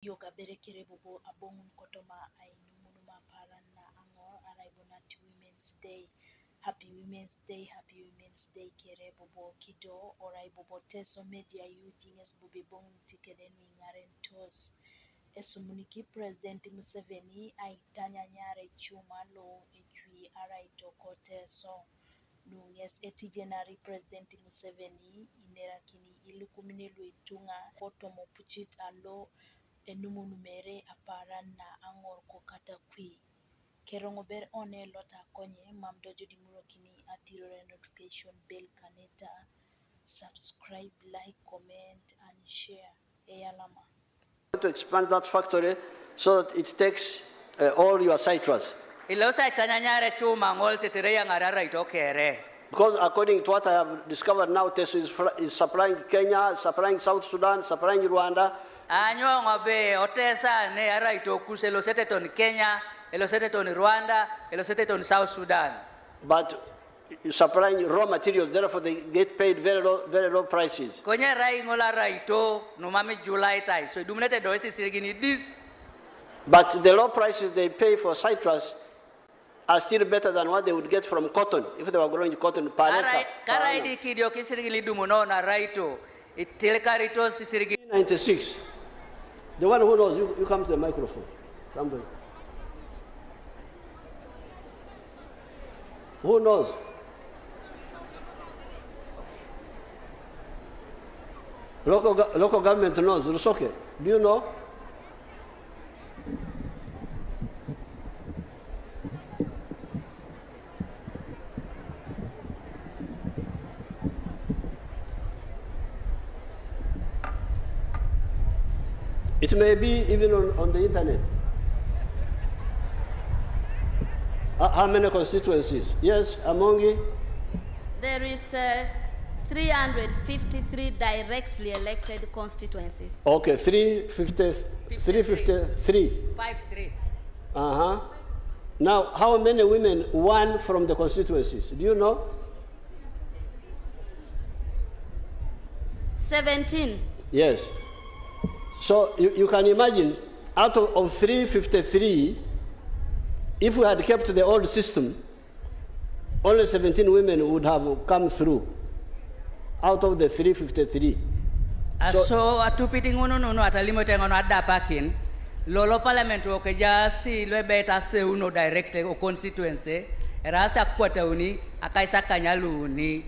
yoga berekere bobo abongun kotoma ay numunuma paranna angor araibonat Women's Day. Happy Women's Day, Happy Women's Day kere bobo kido orai bobo teso media yudinges bobe bong tikeden wingaren tos. Esumuniki President Museveni ay tanyanyare chuma lo ejwi arai toko teso. Nunges etijenari President Museveni inerakini ilukumine luitunga kotomo puchit alo enumunumere aparana angor ko katawi. Kerongo ber one lota konye mamdojo di murokini atirore notification bell kaneta. Subscribe, like, comment and share. Eyalama. To expand that factory so that it takes all your citrus. Because according to what I have discovered now, teso is supplying Kenya, supplying South Sudan, supplying Rwanda. South Sudan. But supplying raw materials, therefore they get paid very low prices. But the low prices they pay for citrus are still better than what they would get from cotton if they were growing cotton per acre. 96. The one who knows, you come to the microphone. Somebody. Who knows? Local government knows. Rusoke, do you know? It may be even on the internet. How many constituencies? Yes, among you? There is 353 directly elected constituencies. Okay, 353. 53. Uh-huh. Now, how many women won from the constituencies? Do you know? 17. Yes. So you can imagine, out of 353, if we had kept the old system, only 17 women would have come through out of the 353. So atupiting uno atalimo tengono adapakin lolo parliament okeja si lebeta se uno directe o constituency erasa kwata uni akaisa kanyaluni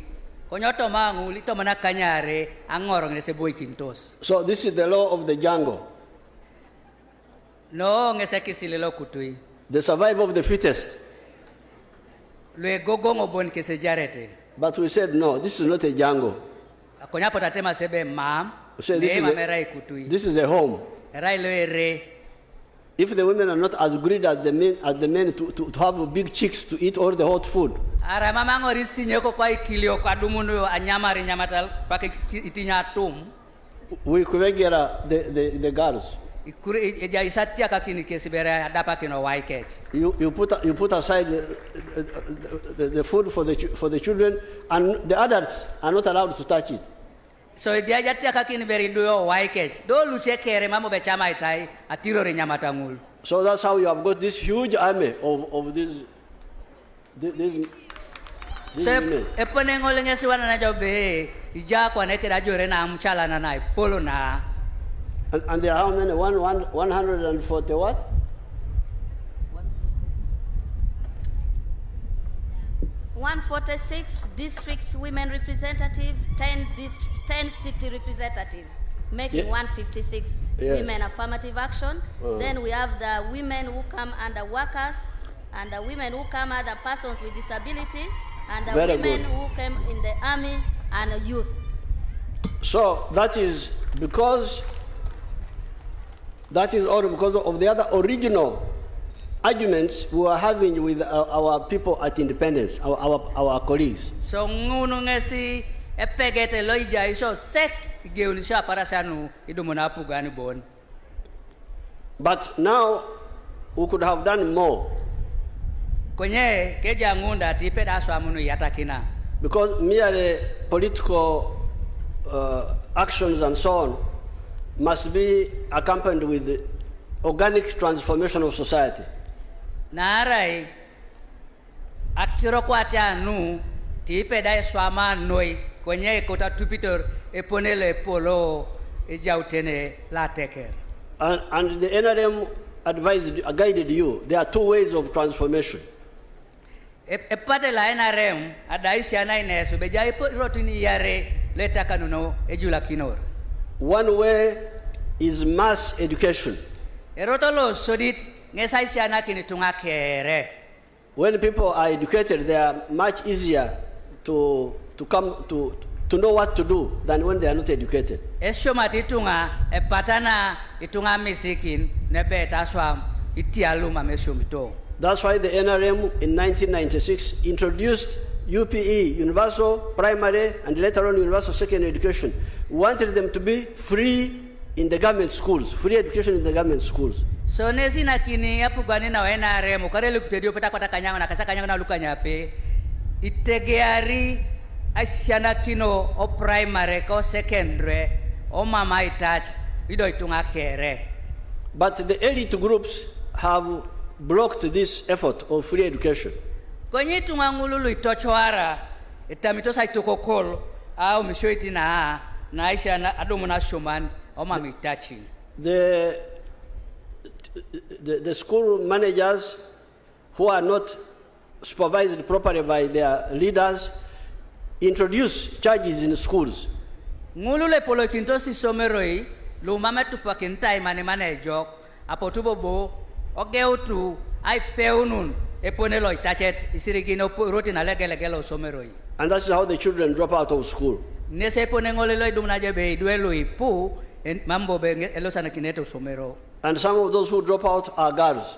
konyoto mangu lito mana kanyare angoro ngese boy kintos. So this is the law of the jungle. No ngese kisilelo kutui. The survival of the fittest. But we said, no, this is not a jungle. So this is a home. If the women are not as greedy as the men to have big chicks to eat all the hot food, we could get the girls. You put aside the food for the children, and the adults are not allowed to touch it. So So that's how you have got this huge army of these women. And there are how many? 140 what? 146 district women representatives, 10 city representatives, making 156 women affirmative action. Then we have the women who come under workers, and the women who come under persons with disability, and the women who came in the army and youth. So that is all because of the other original arguments we were having with our people at independence, our colleagues. So ngesi epegete loija iso sek geulisha parasanu idumonapu gani bon. But now we could have done more. Kwenye keja ngunda tipe daso amunu yatakina. Because merely political actions and so on must be accompanied with the organic transformation of society. Narai akiro kwatia nu tipe dai swama noi kwenye kota tupitor eponele polo ejautene la teker. And the NRM guided you. There are two ways of transformation. Epate la NRM adaisi anainesu bejai rotini yare leta kanuno ejula kinor. One way is mass education. Erotolo sodit ngesaisi anakini tungakere. When people are educated, they are much easier to know what to do than when they are not educated. Eshoma titunga epatana itunga misikin nebeta swam itialuma meshomito. That's why the NRM in 1996 introduced UPE, Universal Primary, and later on Universal Secondary Education. We wanted them to be free in the government schools, free education in the government schools. So nesi nakini apu gani na NRM ukareli kutedio peta kwata kanyanga na kasa kanyanga na luka nyape itegeari asiana kino o primary ko secondary o mama itach ido itunga kere. But the elite groups have blocked this effort of free education. Kwenye tungangululu itochoara itamitosa itokokol au mishoiti na aisha na adomo na shoman o mama itachi. The school managers who are not supervised properly by their leaders introduce charges in schools. Ngulule polo kintosi someroi lu mama tupakintai mane jok apotubo bo ogeutu ai peunun eponelo itachet isirigino roti na legelegelo someroi. And that's how the children drop out of school. Nese ponengolelo dumnaje be duelo ipu mambo be elosana kineto somero. And some of those who drop out are girls.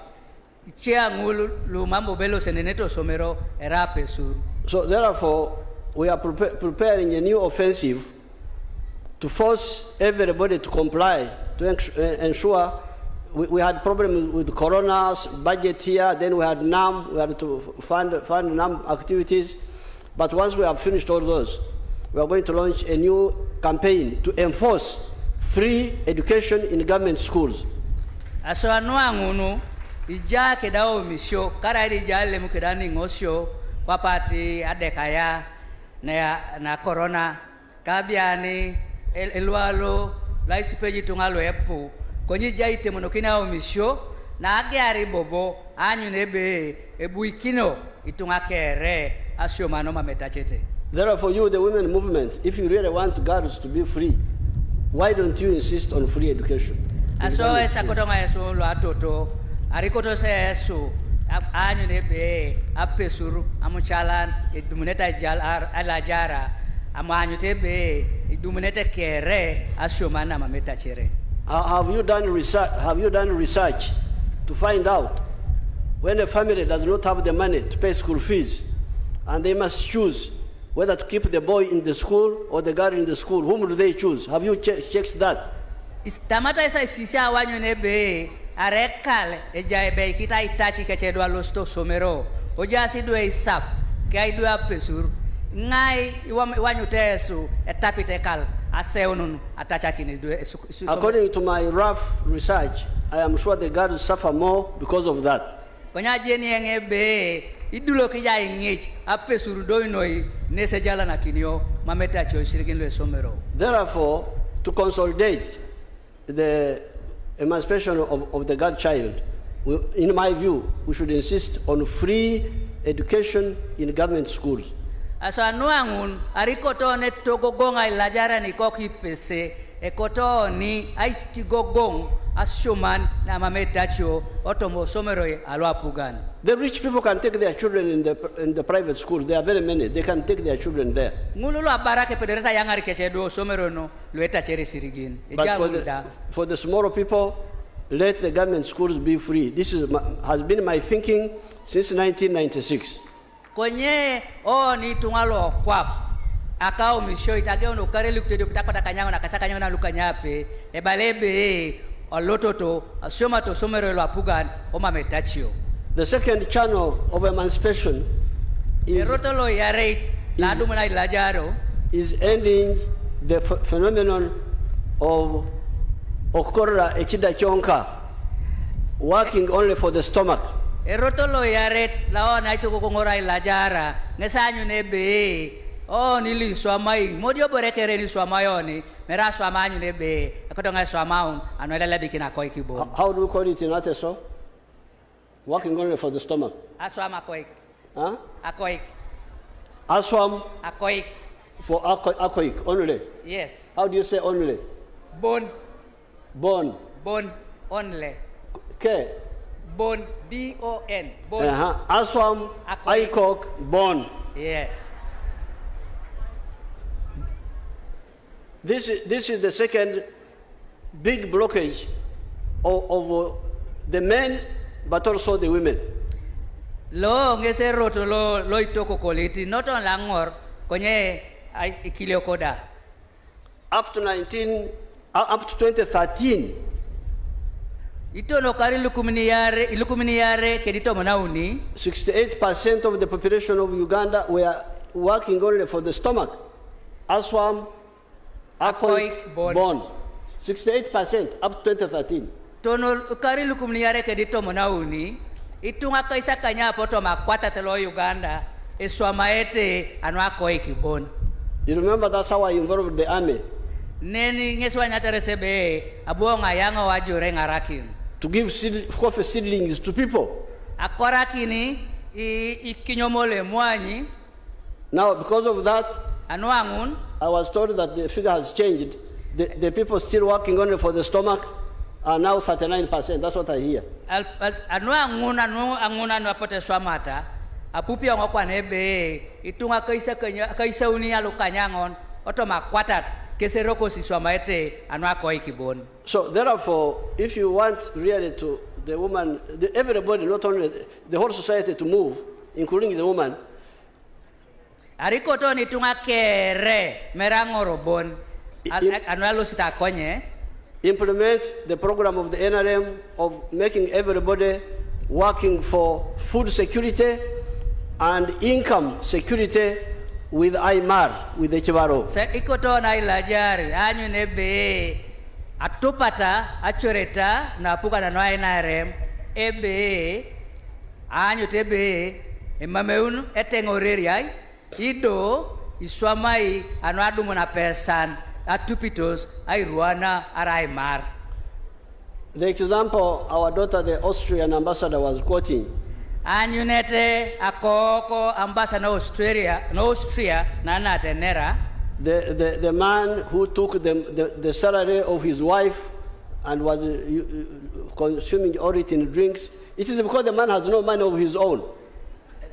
Chia ngulu lu mambo belo seneneto somero erape sur. So therefore we are preparing a new offensive to force everybody to comply, to ensure we had problems with Corona's budget here, then we had NAM, we had to fund NAM activities. But once we have finished all those, we are going to launch a new campaign to enforce free education in government schools. Aso anua ngunu, ija kedao misyo, kara jale mukidani ngosyo, wapati adekaya, na Corona, kabiani, elwalo, laisi peji tungalo epu, konyi jaite monokina omisyo, na agiari bobo, anyu nebe, ebuikino, itungakere, asyo manoma metachete. Therefore you, the women movement, if you really want girls to be free, why don't you insist on free education? Aso esa kotonga yesu lo atoto, arikoto se yesu, anyu nebe, apesuru, amuchalan, edumuneta alajara, amanyu tebe, edumuneta kere, asyo manama metachere. Have you done research to find out when a family does not have the money to pay school fees and they must choose whether to keep the boy in the school or the girl in the school, whom do they choose? Have you checked that? Istamata isa sisia wanyu nebe arekal ejaibe kita itachi kechedwa losto somero oja sidwe isap kai dua pesur ngai wanyu tesu etapitekal aseunun atachakini due. According to my rough research, I am sure the girls suffer more because of that. Konya jeni ngebe idulo kija ingich apesur doinoi nesejala na kinyo mameta cho shirikin le somero. Therefore, to consolidate the emancipation of the girl child, in my view, we should insist on free education in government schools. Asa nuangun arikoto ne togogonga ilajara ni koki pese ekoto ni aiti gogong ashuman na mametacho otomo somero alwapugan. The rich people can take their children in the private schools. There are very many. They can take their children there. Ngululu abarake pedereta yangari kechedo somero no lueta chere sirigin. But for the smaller people, let the government schools be free. This has been my thinking since 1996. Konye ni tungalo kwap akao misho itageo no kareli kutedio kutakata kanyango na kasaka kanyango na luka nyape ebalebe olototo asoma to somero lo apugan o mametachio. The second channel of emancipation is ending the phenomenon of okukorera ekida kyonka, working only for the stomach. Eroto lo yaret laona ito kukungora ilajara ngesanyu nebe nili swamai modio borekere ni swamayoni mera swamanyu nebe akotonga swamaung anoela bikina koi kibo. How do we call it in Teso? Working only for the stomach. Aswam akoik. Huh? Akoik. Aswam akoik. For akoik only. Yes. How do you say only? Bone. Bone. Bone only. K. Bone. B-O-N. Bone. Aswam aikok bone. Yes. This is the second big blockage of the men, but also the women. Lo ngese roto lo itoko koliti noton langor konye ikilio koda. Up to 2013. Ito no kari ilukuminiyare kedito monauni. 68% of the population of Uganda were working only for the stomach. Aswam, akoik, bone. 68% up to 2013. Tono kari ilukuminiyare kedito monauni. Itunga kaisa kanya poto makwata telo Uganda eswamaete akoik bone. You remember that's how I involved the army. Neni ngeswa nyateresebe abuonga yango wajure ngarakin. To give coffee seedlings to people. Akorakini ikinyomole mwanyi. Now because of that, anuangun, I was told that the figure has changed. The people still working only for the stomach are now 39%. That's what I hear. Anuangun apote swamata. Apupi ang kwa nebe itunga kaisa uni alukanyangon otoma kwatat keseroko si swamaete anwako ikibon. So therefore, if you want really to the woman, everybody, not only the whole society to move, including the woman. Arikoto ni tunga kere merangoro bon anwalo sita konye. Implement the program of the NRM of making everybody working for food security and income security with IMAR, with the Chivaro. Sa ikoto na ilajari, anyo nebe atupata, achoreta, na puka na noa NRM, ebe, anyo tebe, mameunu, etengoreri ay, ido, iswamai, anwadumu na pesan, atupitos, ay ruana, ara IMAR. The example our daughter, the Austrian ambassador, was quoting. Anyunete akoko ambassador Austria nana tenera. The man who took the salary of his wife and was consuming all it in drinks, it is because the man has no money of his own.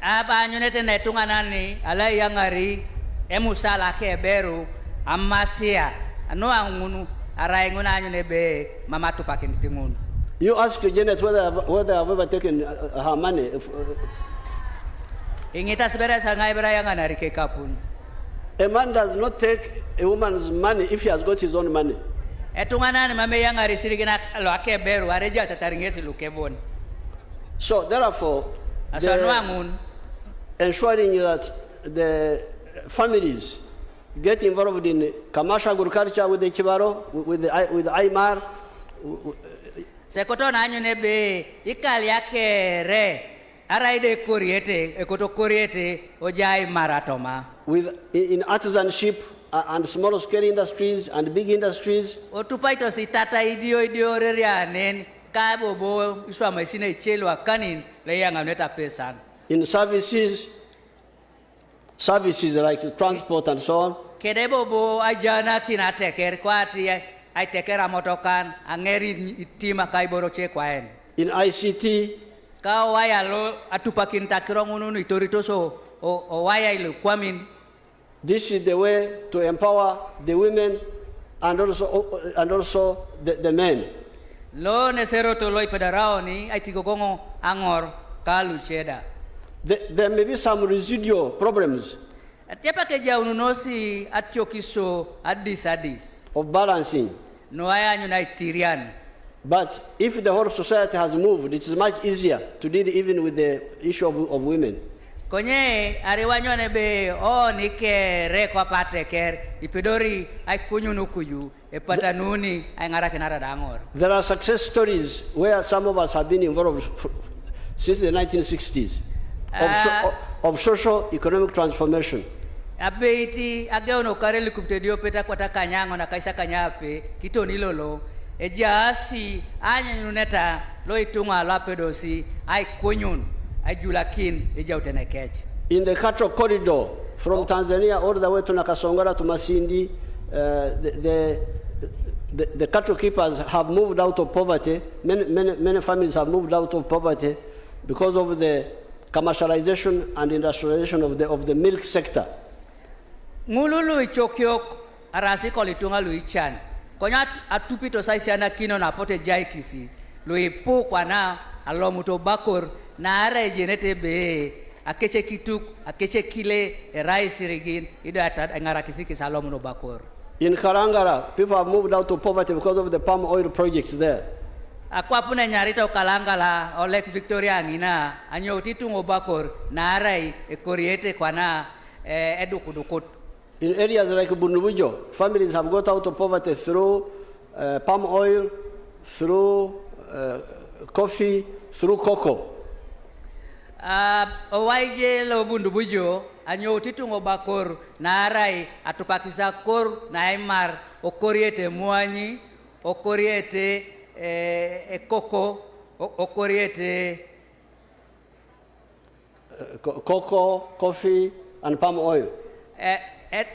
Aba anyunete netunga nani ala yangari emusala keberu amasia ano angunu arainguna anyunebe mama tupakin timunu. You ask Janet whether I've ever taken her money. A man does not take a woman's money if he has got his own money. So therefore, ensuring that the families get involved in commercial agriculture with the Chivaro, with IMAR. Sekoto na nebe ikali yake re araide kuriete ekoto kuriete ojai maratoma in artisanship and small scale industries and big industries. Otupaito sitata idio rerianen kabobo iswa machine chelwa kanin leyanga neta pesan. In services like transport and so on. Kedebobo ajana kinateker kwati I take care of motokan, angeri itima kaiboro che kwaen. In ICT, ka waya lo atupakin takirongunu itorito so o waya ilu kwamin. This is the way to empower the women and also the men. Lo nesero to loi pedarao ni aitikokongo angor kalu cheda. There may be some residual problems. Atiapa keja ununosi atiokiso adis. Of balancing. But if the whole society has moved, it is much easier to deal even with the issue of women. Konye ariwanyone be nike rekwa pateker ipidori ay kunyunu kuyu epatanuni ay ngara kenara dangor. There are success stories where some of us have been involved since the 1960s of social economic transformation. Abeiti ageono kareli kuptedio peta kwata kanyango na kaisa kanyape kitoni lolo ejasi anyuneta loitunga lapedosi ay kunyun ay julakin ejautenekeje. In the cattle corridor from Tanzania all the way to Nakasongora to Masindi, the cattle keepers have moved out of poverty. Many families have moved out of poverty because of the commercialization and industrialization of the milk sector. Ngululu ichokyok arasi kolitunga luichan. Konya atupito saisiana kino na pote jaikisi. Luipu kwa na alomuto bakor na are jenete be akeche kituk akeche kile rice rigin ido ngara kisiki salomuno bakor. In Kalangala, people have moved out of poverty because of the palm oil project there. Akwa pune nyarita Kalangala o Lake Victoria ngina anyo titungo bakor na arai ekoriete kwa na edukudukut. In areas like Bunubujo, families have got out of poverty through palm oil, through coffee, through cocoa. Owaije lo Bunubujo anyo titungo bakor na arai atupakisa kor na imar okoriete muanyi okoriete cocoa okoriete cocoa, coffee and palm oil.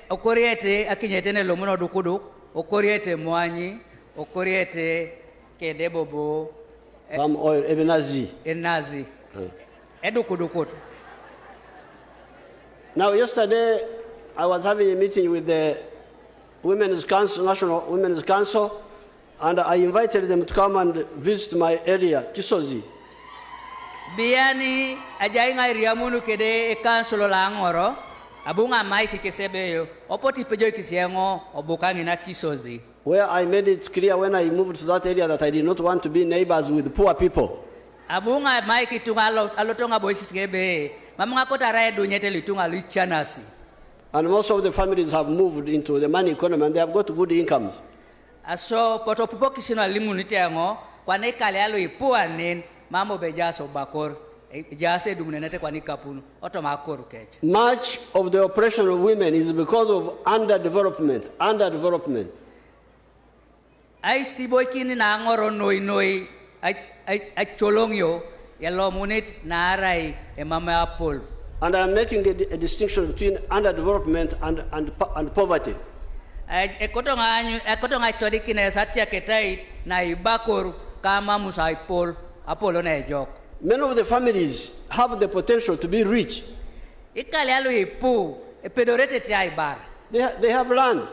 Okoriete akinyete ne lomuno dukuduk okoriete muanyi okoriete kedebobo palm oil enazi edukudukut. Now, yesterday, I was having a meeting with the Women's Council, National Women's Council, and I invited them to come and visit my area, Kisozi. Biani ajainga iriamunu kede council la ngoro abunga maiki kesebeyo opoti pejo kisiengo obukangi na Kisozi. Where I made it clear when I moved to that area that I did not want to be neighbors with poor people. Abunga maiki tunga alotonga boisi kebe. And most of the families have moved into the money economy and they have got good incomes. So, much of the oppression of women is because of underdevelopment. I see boykini na ngoro noi I cholongyo. And I'm making a distinction between underdevelopment and poverty. Many of the families have the potential to be rich. They have land.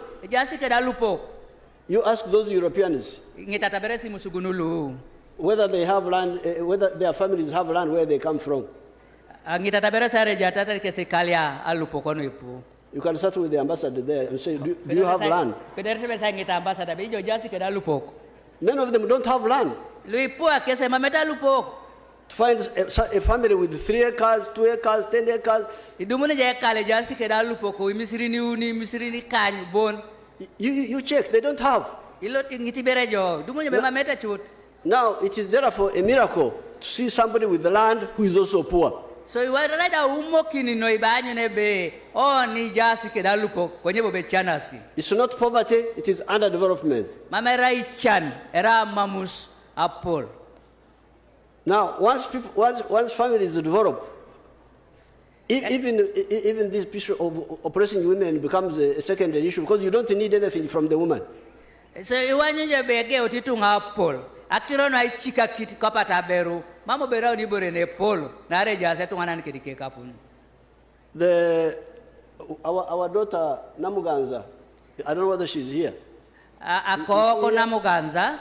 You ask those Europeans whether they have land, whether their families have land where they come from. You can start with the ambassador there and say, do you have land? Many of them don't have land. To find a family with 3 acres, 2 acres, 10 acres. You check, they don't have. Now, it is therefore a miracle to see somebody with the land who is also poor. So you are right It's not poverty, it is underdevelopment. Now, once families develop, even this issue of oppressing women becomes a secondary issue because you don't need anything from the woman. So you want to be a Akirono ai chika kiti kapata beru. Mamo berao ni bore ne polo. Na reja setu ngana nikirike kapun. Our daughter Namuganza, I don't know whether she's here. Ako Namuganza.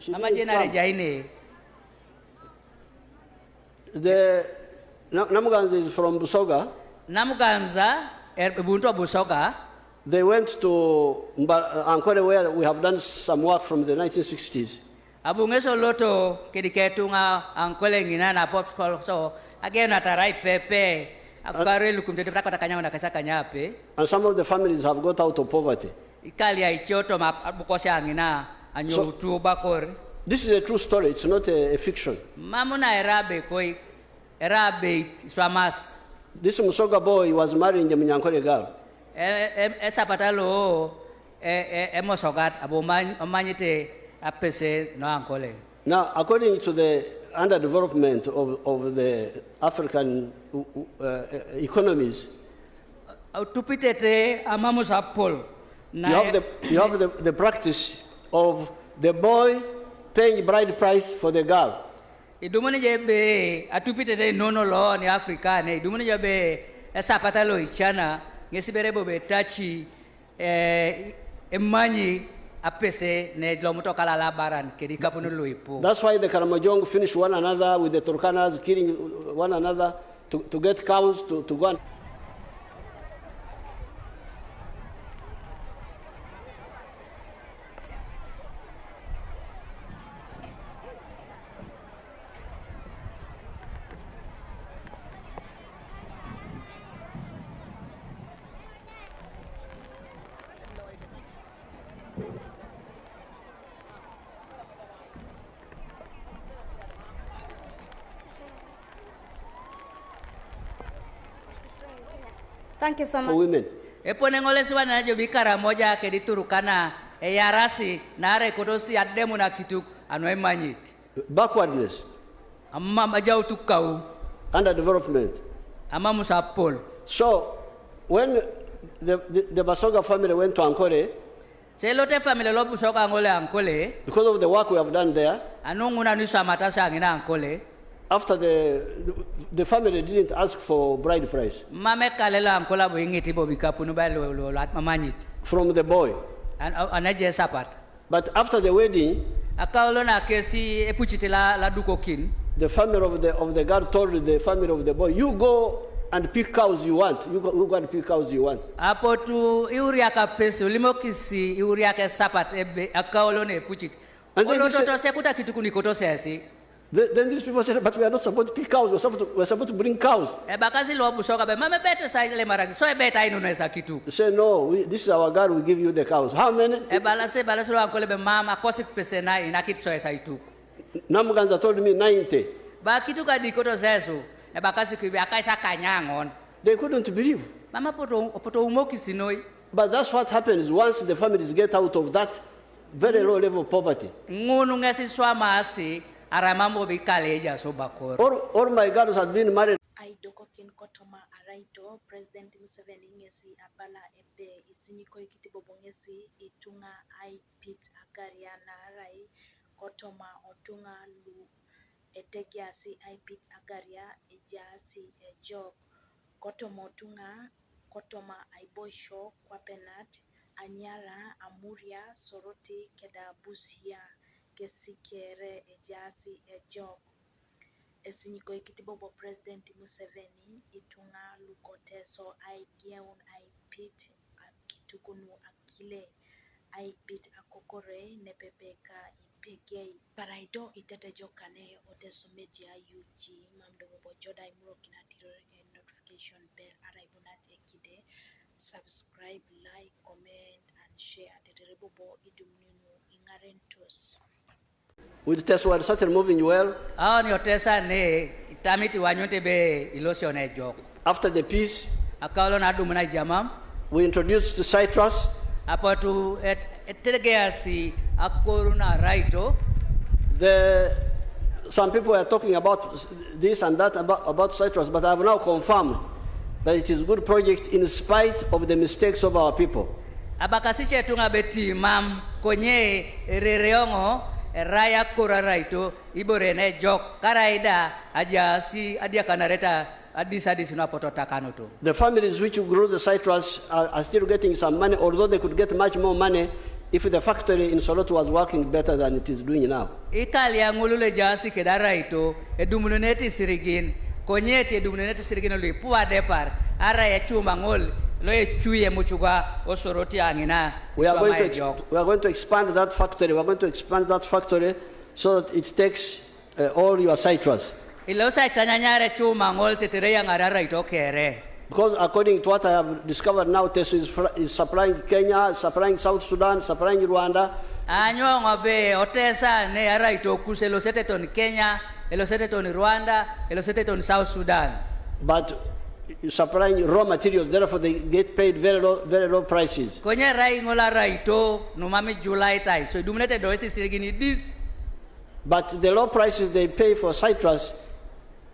Mama jena reja ine. Namuganza is from Busoga. Namuganza Ubuntu Busoga. They went to Ankole where we have done some work from the 1960s. Abungeso loto kediketunga angkole ngina na pop so again atarai pepe akare lukumtete prakota kanyanga na kasa kanyape. And some of the families have got out of poverty. Ikalia ichoto mabukosi angina anyo tuba kor. This is a true story, it's not a fiction. Mamuna erabe koi erabe swamas. This Musoga boy was marrying the Munyankole girl. Sapatalo emosogat abomanyite apese no ankole. Now, according to the underdevelopment of the African economies, tupitete amamusapol. You have the practice of the boy paying bride price for the girl. Idumuni jebe atupitete nono lo ni Afrika ne idumuni jebe sapatalo ichana ngesiberebo betachi emanyi apese ne lomuto kala labaran kedika punulu ipo. That's why the Karamojong finish one another with the Turkanas killing one another to get cows to go and Thank you so much. for women. Eponengole siwana jo bikara moja kediturukana yarasi nare kotosi ademu na kituk anwe manyit. Backwardness, Amma majau tukau underdevelopment. amma musapol. So, when the Basoga family went to Ankole, Selote family lobu soka ngole ankole because of the work we have done there, anunguna nusa matasa ngina ankole. after the family didn't ask for bride price Mame kalela ankola boingiti bobika punu ba lo mamanyit. from the boy. Anaje sapat. But after the wedding, Akaulo na kesi epuchitela la dukokin. the family of the girl told the family of the boy, you go and pick cows you want. You go and pick cows you want. Apo tu iuria ka pesi ulimokisi iuria ka sapat ebe akaulo ne puchit. And then Olo you say- toto sekuta kitukuni koto sesi. Then these people said, but we are not supposed to pick cows. We're supposed to bring cows. Bakasi lo busoka be mame bete sa ile maragi. So beta inu na kitu. They say, no, this is our God. We give you the cows. How many? Balase lo ankole be mama kosi pese na inakit so esa itu. Namuganza told me 90. Ba kitu ka dikoto sesu. Bakasi kibi akaisa kanyangon. They couldn't believe. Mama poto umoki sinoi. But that's what happens once the families get out of that very low level of poverty. Ngunu ngasi swama asi aramambo bikaleja so bakor. All my girls have been married. Aidoko kin kotoma araito President Museveni ngesi abala ebe isinyiko ikitibobo ngesi itunga pit agariana rai kotoma otunga lu etegiasi pit agaria ejasi ejok kotoma otunga kotoma aibosho kwa penat anyara amuria soroti kedabusia kesikere ejasi ejok esinyiko ikitibobo President Museveni itunga lukoteso aigeun aipit akitukunu akile aipit akokore nepepeka ipegei paraido itete jokane oteso media UG mamdogo bojoda imuro kinatiro notification bell araibunat ekide subscribe like comment and share teterebobo idumnunu ingarentos. With teso had started moving well. Ao ni otesa ne itamiti wanyote be ilosio na jok. After the peace, Akaulo na dumu na jamam. we introduced the citrus. Apo tu etegeasi akoru na raito. Some people were talking about this and that about citrus, but I have now confirmed that it is a good project in spite of the mistakes of our people. Abakasiche tunga beti mam konye rereongo raya kura raito iborene jok karaida ajasi adia kanareta adis unapotoka kanutu. The families which grow the citrus are still getting some money, although they could get much more money if the factory in Soloto was working better than it is doing now. Italia ngulule jasi kedaraito edumuneti sirigin konyeti edumuneti sirigin lui pua depar ara ya chuma ngol lo echuye muchuga osoroti angina. We are going to expand that factory. We are going to expand that factory so that it takes all your citrus. Ilosa itanyanyare chuma ngol tetere yang arara ito kere. Because according to what I have discovered now, teso is supplying Kenya, supplying South Sudan, supplying Rwanda. Anyo ngobe otesa ne ara ito kuse losete ton Kenya, elosete ton Rwanda, elosete ton South Sudan. But supplying raw materials, therefore they get paid very low prices. Konye rai ngola raito numami July tai. So dumunete doesi sirigini this. But the low prices they pay for citrus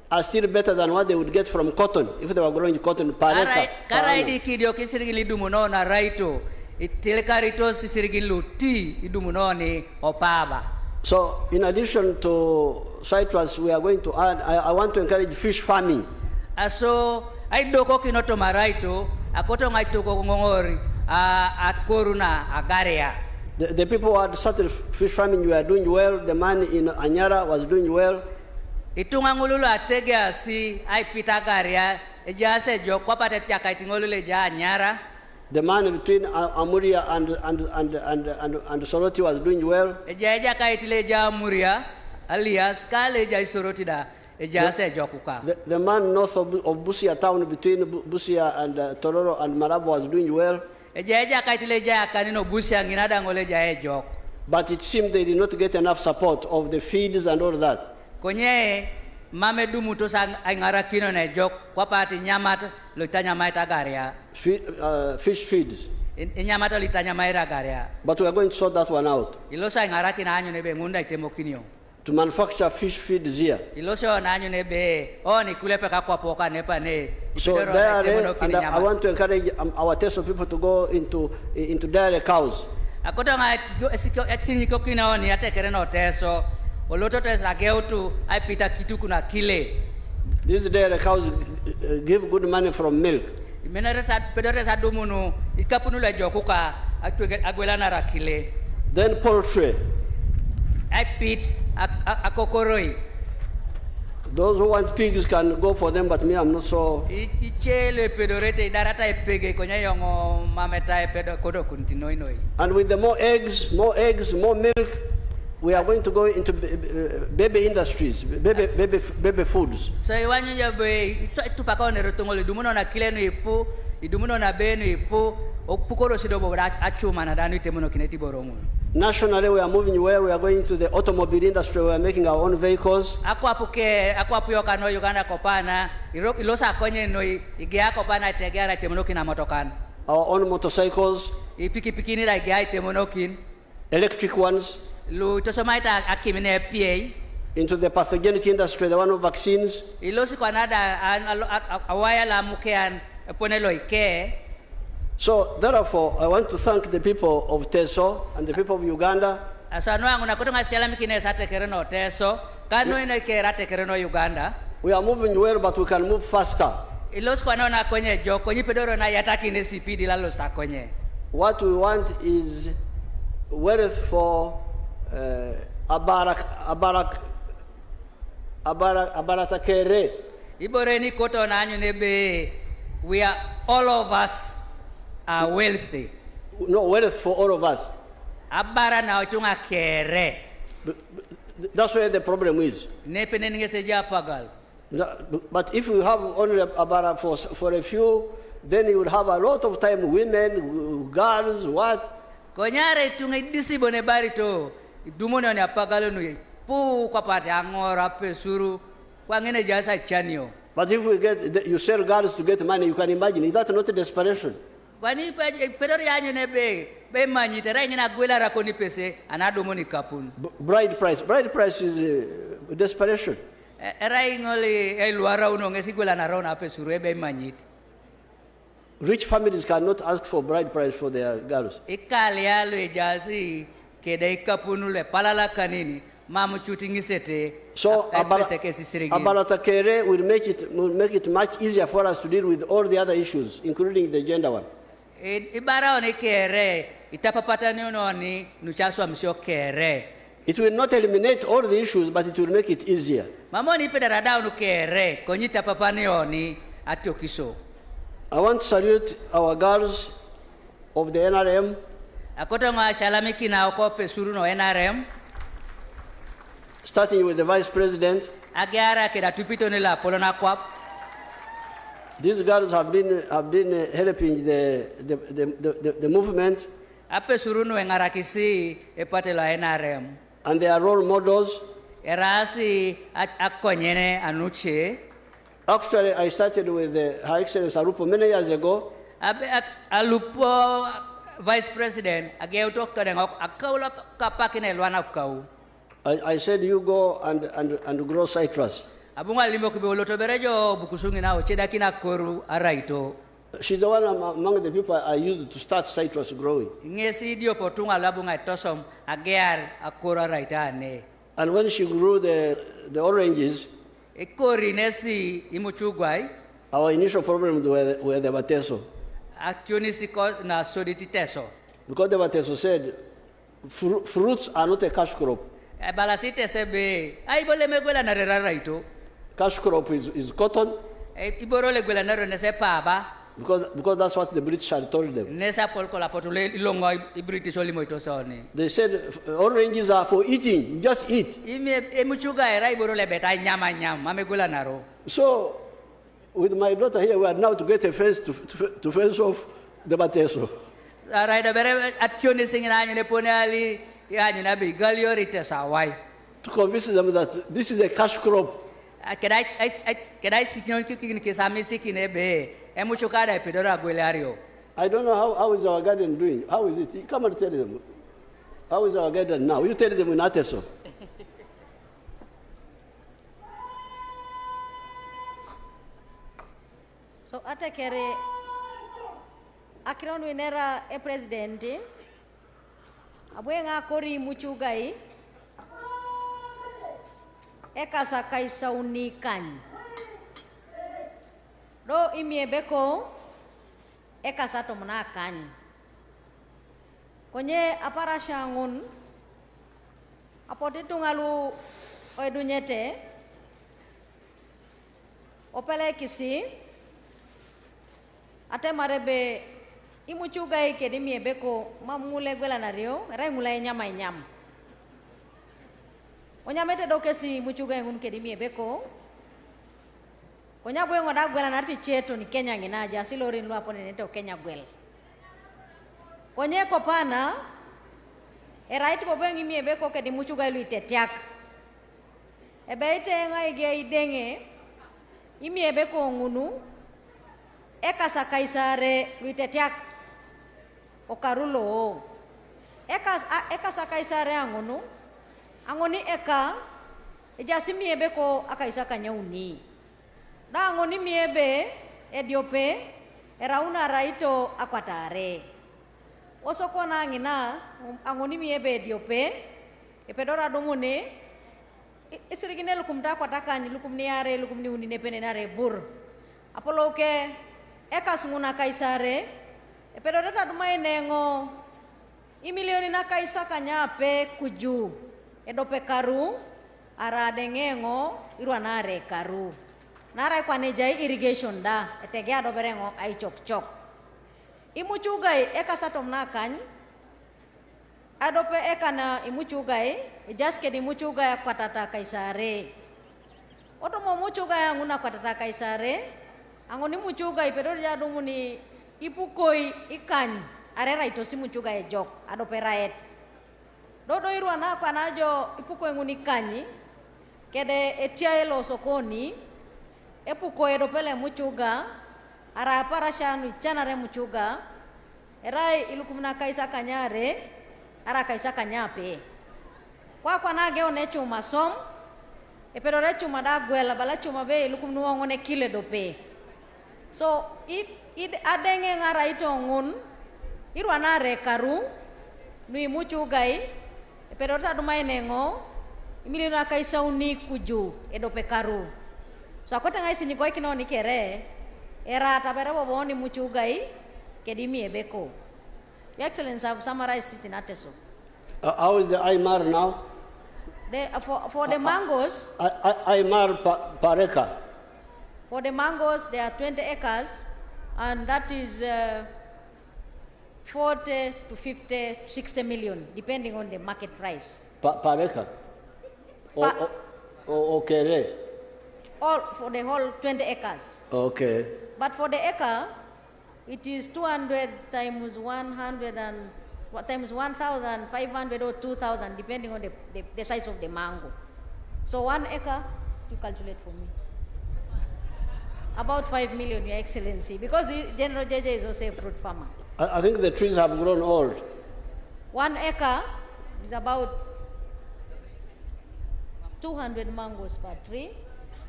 are still better than what they would get from cotton if they were growing cotton per acre. Karai di kidio kisirigili dumuno na raito. Itelekarito sisirigilu ti idumunoni opaba. So in addition to citrus, we are going to add, I want to encourage fish farming. So I doko kinoto maraito, akoto ngaito ko ngongori, akoruna agaria. The people who had started fish farming, you are doing well. The man in Anyara was doing well. Itungangululu ategea si ai pitagaria, ejase jo kwa pate tiaka itingolule ja Anyara. The man between Amuria and Soroti was doing well. Eja kaitile ja Amuria, alias kale ja Soroti da. The man north of Busia town between Busia and Tororo and Marabo was doing well. But it seemed they did not get enough support of the feeds and all that. Fish feeds. But we are going to sort that one out. To manufacture fish feeds here. So there, and I want to encourage our teso people to go into dairy cows. These dairy cows give good money from milk. Then poultry. Those who want pigs can go for them, but me, I'm not so. And with the more eggs, more milk, we are going to go into baby industries, baby foods. Nationally, we are moving where we are going to the automobile industry. We are making our own vehicles. Our own motorcycles. Electric ones. Into the pathogenic industry, the one of vaccines. So, therefore, I want to thank the people of Teso and the people of Uganda. We are moving well, but we can move faster. What we want is wealth for Abaratakere. We are all of us are wealthy. No, wealth for all of us. That's where the problem is. But if you have only Abara for a few, then you would have a lot of time, women, girls, what? But if you sell girls to get money, you can imagine, is that not a desperation? Bride price is desperation. Rich families cannot ask for bride price for their girls. So Abaratakere will make it much easier for us to deal with all the other issues, including the gender one. It will not eliminate all the issues, but it will make it easier. I want to salute our girls of the NRM. starting with the Vice President. Agiara keda tupito nila polona kwap. These girls have been helping the movement. Ape surunu engarakisi epatela NRM. And they are role models. Erasi akonyene anuche. Actually, I started with Her Excellency Alupo many years ago. Alupo Vice President ageutok kadengok akaula kapakine lwana kau. I said you go and grow citrus. Abunga limbo kibeoloto berejo bukusungi nao cheda kina koru araito. She's the one among the people I used to start citrus growing. Ngesi dio potunga labunga tosom agear akora raitane. And when she grew the oranges, ekori nesi imuchugwai. Our initial problem were the teso. Actually, na soditi teso. Because the teso said fruits are not a cash crop. Balasite sebe ai bole megwela na rera raito. Cash crop is cotton. Iboro le gwela na rene se paba. Because that's what the British had told them. Nesa polko la potule ilongo I British olimo itosoni. They said oranges are for eating, just eat. Emuchuga era iboro le beta nyama amegwela naro. So with my daughter here, we are now to get a fence to fence off the teso. Right, very actually singing ne ponali na be galiorite sawai. To convince them that this is a cash crop. Can I sit on cooking kisami sikine be? Emuchukada pedora guelario. I don't know how is our garden doing. How is it? Come and tell them. How is our garden now? You tell them in teso. So atakere akironu inera presidenti abwenga kori muchugai ekasa kaisa unikan do imiebeko ekasa to mnakan konye apara shangun apote tungalu oedunyete opele kisi ate marebe imuchuga ike di miebeko mamule gwela nario rai mulai nyam onyamete dokesi muchuga ngun ke di miebeko konya bwe ngoda gwela narti cheto ni Kenya nginaja silorin lu apone neto Kenya gwel konye kopana erait bobengi miebeko ke di muchuga lu itetiak ebeite ngai ge idenge imiebeko ngunu ekasa kaisare luitetiak okarulo ekasa kaisare angoni eka ejasi miebe ko akaisa kanyauni da angoni miebe ediope erauna raito akwatare osoko na ngina angoni miebe ediope epedora domone isirigine lukumta kwatakani lukumniare lukumni unine penenare bur apoloke ekas nguna kaisare epedoreta dumai nengo imilioni na kaisa kanyape kuju edope karu ara dengengo irwanare karu nara kwa nejai irrigation da etegea doberengo ai chok imuchugai ekasatom nakan adope ekana imuchugai jaske di muchugai kwatata kaisare otomo muchugai nguna kwatata kaisare angoni muchuga ipedor jadu muni ipukoi ikan arera itosi muchuga ejok ado peraet dodo irwana panajo ipukoi nguni kanyi kede etia elo sokoni epukoi edo pele muchuga ara para shanu chanare muchuga erai ilukumna kaisa kanyare ara kaisa kanyape kwa nage one chuma som epedore chuma da gwela bala chuma be ilukumnu ngone kile dope. So it adenge ngara ito ngun irwana rekaru nui muchugai epedota dumai nengo imili na kaisa uni kuju edo pekaru so akota ngai sinyi koi kino nikere era tabere boboni muchugai kedimi ebeko. Your Excellency, I've summarized it in teso. How is the Aymar now? For the mangoes Aymar pareka. For the mangoes, there are 20 acres, and that is 40 to 50, 60 million, depending on the market price. Per acre? Okay. All for the whole 20 acres. Okay. But for the acre, it is 200 times 100 and what times 1,500 or 2,000, depending on the size of the mango. So 1 acre, you calculate for me. About 5 million, Your Excellency, because General JJ is also a fruit farmer. I think the trees have grown old. 1 acre is about 200 mangoes per tree,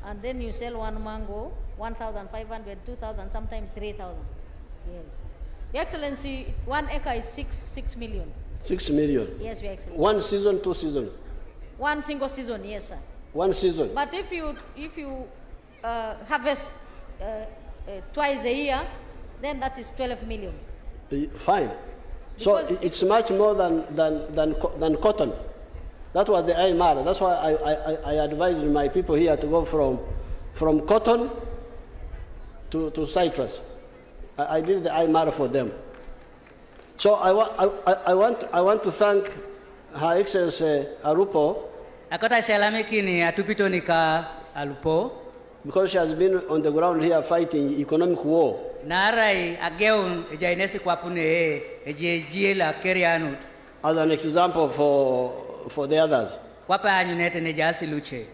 and then you sell 1 mango, 1,500, 2,000, sometimes 3,000. Yes. Your Excellency, 1 acre is 6 million. 6 million? Yes, Your Excellency. 1 season, 2 seasons? 1 single season, yes, sir. 1 season? But if you harvest twice a year, then that is 12 million. Fine. So it's much more than cotton. That was the IMR. That's why I advised my people here to go from cotton to cypress. I did the IMR for them. So I want to thank Her Excellency Alupo. Akota shalamikini atupitonika Alupo. Because she has been on the ground here fighting economic war. Narai ageun ejainesi kwapune ejejiela kerianut. As an example for the others. Kwapa anyunete nejasi luche.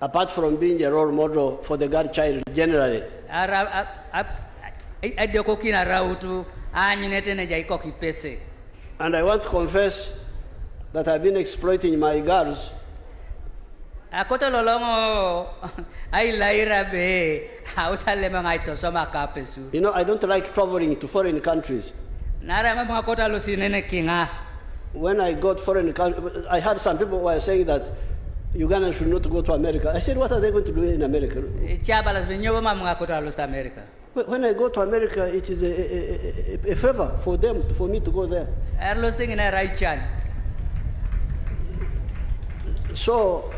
Apart from being a role model for the girl child generally. Adiokokina rautu anyunete nejaiko kipese. And I want to confess that I've been exploiting my girls. Akoto lolongo ay laira be hautale mga ito sa makapesu. You know, I don't like traveling to foreign countries. Nara mga kota lo sinene kinga. When I got foreign countries, I heard some people were saying that Uganda should not go to America. I said, what are they going to do in America? Chabalas binyo mga kota lo sa America. When I go to America, it is a favor for them, for me to go there. Erlos thing in a right chan. So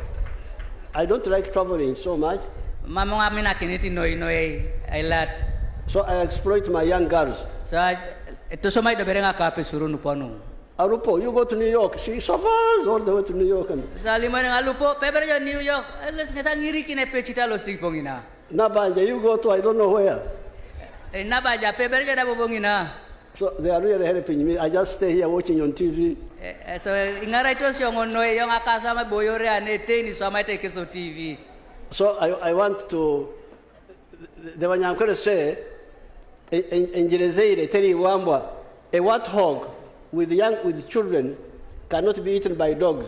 I don't like traveling so much. Mamong amin akiniti noy ay lat. So I exploit my young girls. So ito so may dobere nga kape surunu panu. Alupo, you go to New York. She suffers all the way to New York. Sa lima ng Alupo, pepper jo New York. Alas nga sang iri kine pechita los tipongina. Nabanja, you go to I don't know where. Nabaja pepper jo na bubongina. So they are really helping me. I just stay here watching on TV. So ingara ito siya ngonoy yung akasama boyore anete ni sama take so TV. So I want to the Wanyankore say in Jerezeire teri wambwa a warthog with children cannot be eaten by dogs.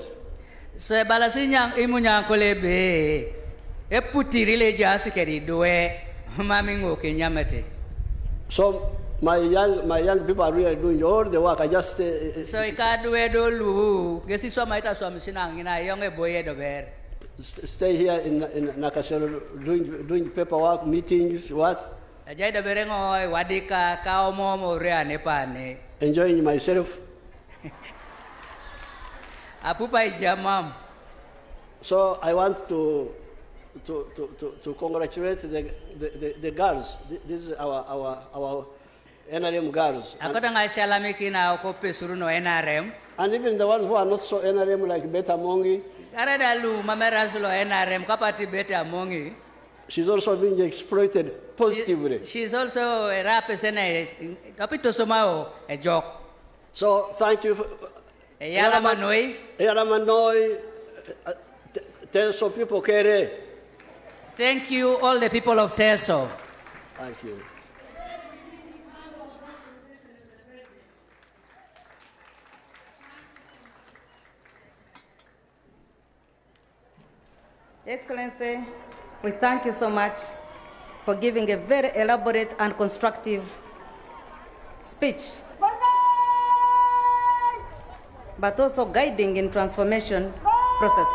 So balasinyang imunyangkole be e putirile jasi keri doe mamingo kenyamete. So my young people are really doing all the work. I just so ikadwe dolu gesi so maita so misinang ina yonge boye dober. Stay here in Nakasero doing paperwork, meetings, what? Ajay dobere ngoy wadika kaomo mo rea nepane. Enjoying myself. Apupa ijamam. So I want to congratulate the girls. This is our NRM girls. Akota nga shalamiki na okope suruno NRM. And even the ones who are not so NRM like Beta Mongi. Karadalu mamerasulo NRM kapati Beta Mongi. She's also being exploited positively. She's also a representative. Kapito somao a joke. So thank you. Yala manoi. Yala manoi. Teso people kere. Thank you all the people of Teso. Thank you. Excellency, we thank you so much for giving a very elaborate and constructive speech, but also guiding in transformation process.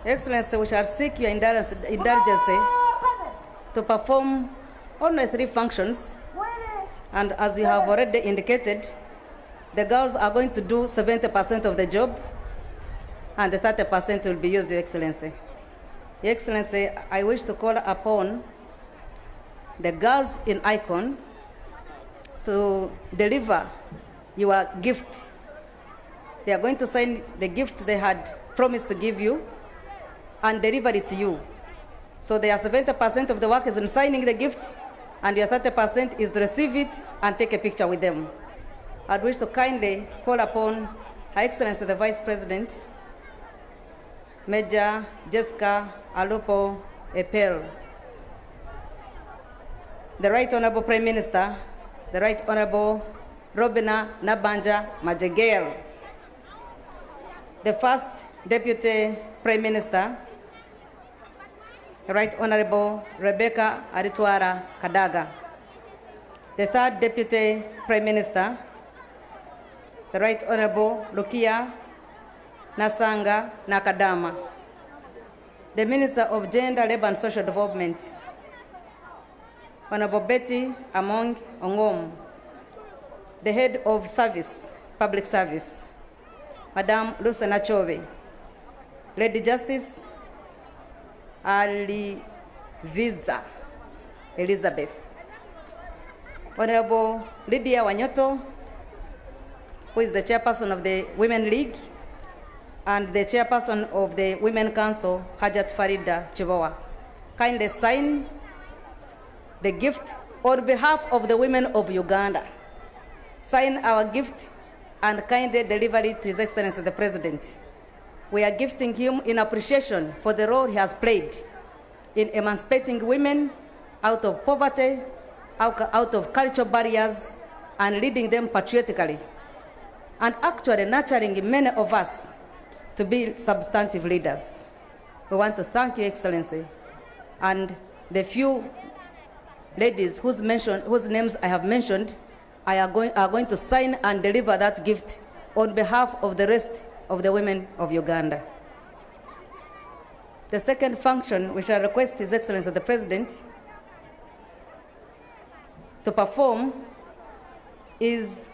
Excellency, we shall seek your indulgence to perform only 3 functions, and as you have already indicated, the girls are going to do 70% of the job, and the 30% will be used, Your Excellency. Your Excellency, I wish to call upon the girls in ICON to deliver your gift. They are going to sign the gift they had promised to give you and deliver it to you. So there are 70% of the work is in signing the gift, and your 30% is to receive it and take a picture with them. I'd wish to kindly call upon Her Excellency the Vice President, Major Jessica Alupo Epel, the Right Honorable Prime Minister, the Right Honorable Robina Nabanja Majegel, the First Deputy Prime Minister, the Right Honorable Rebecca Aritwara Kadaga, the Third Deputy Prime Minister, the Right Honorable Lukia Nasanga Nakadama, the Minister of Gender, Labor and Social Development, Honorable Betty Among Ongom, the Head of Service, Public Service, Madame Lucena Chove, Lady Justice Ali Viza Elizabeth, Honorable Lydia Wanyoto, who is the chairperson of the Women League, and the chairperson of the Women Council, Hajat Farida Chivowa. Kindly sign the gift on behalf of the women of Uganda. Sign our gift and kindly deliver it to His Excellency the President. We are gifting him in appreciation for the role he has played in emancipating women out of poverty, out of cultural barriers, and leading them patriotically, and actually nurturing many of us to be substantive leaders. We want to thank you, Excellency, and the few ladies whose names I have mentioned are going to sign and deliver that gift on behalf of the rest of the women of Uganda. The second function we shall request His Excellency the President to perform is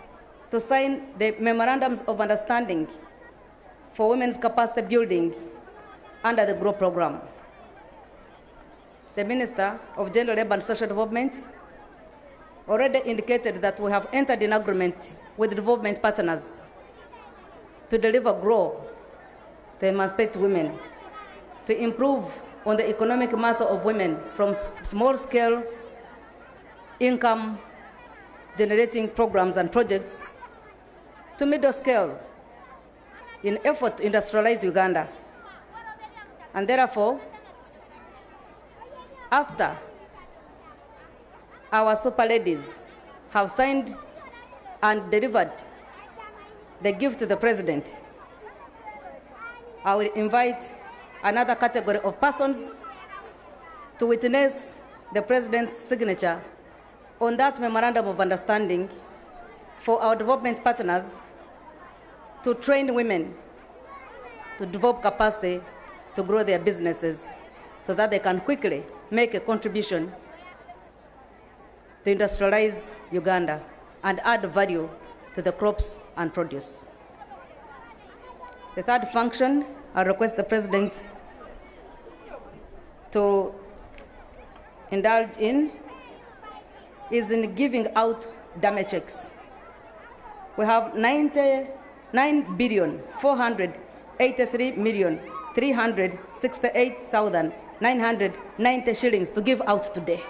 to sign the memorandums of understanding for women's capacity building under the GROW program. The Minister of Gender, Labor and Social Development already indicated that we have entered in agreement with development partners to deliver GROW to emancipate women, to improve on the economic muscle of women from small-scale income generating programs and projects to middle scale in effort to industrialize Uganda. And therefore, after our super ladies have signed and delivered the gift to the President, I will invite another category of persons to witness the President's signature on that memorandum of understanding for our development partners to train women to develop capacity to grow their businesses so that they can quickly make a contribution to industrialize Uganda and add value to the crops and produce. The third function I request the President to indulge in is in giving out dummy checks. We have 99,483,368,990 shillings to give out today.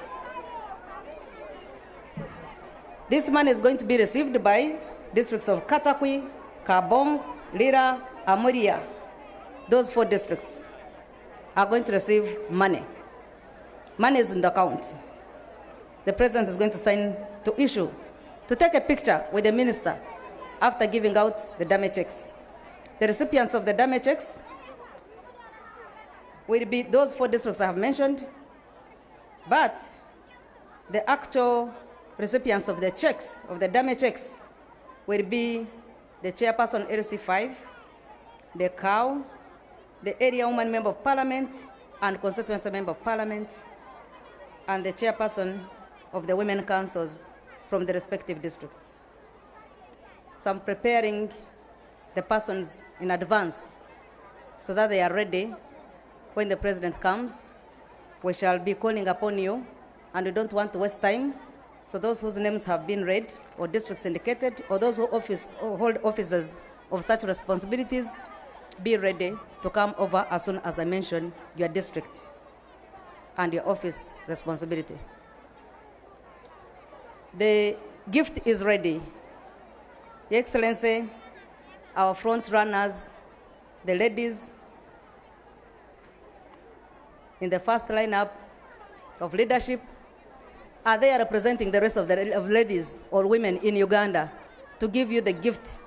This money is going to be received by districts of Katawi, Kabong, Lira, Amuria. Those 4 districts are going to receive money. Money is in the account. The President is going to sign to issue, to take a picture with the minister after giving out the dummy checks. The recipients of the dummy checks will be those 4 districts I have mentioned, but the actual recipients of the checks, of the dummy checks, will be the chairperson LC5, the cow, the area woman member of parliament and constituency member of parliament, and the chairperson of the women councils from the respective districts. So I'm preparing the persons in advance so that they are ready when the President comes. We shall be calling upon you, and we don't want to waste time. So those whose names have been read or districts indicated, or those who hold offices of such responsibilities, be ready to come over as soon as I mention your district and your office responsibility. The gift is ready. Your Excellency, our front runners, the ladies in the first lineup of leadership, are they representing the rest of the ladies or women in Uganda to give you the gift.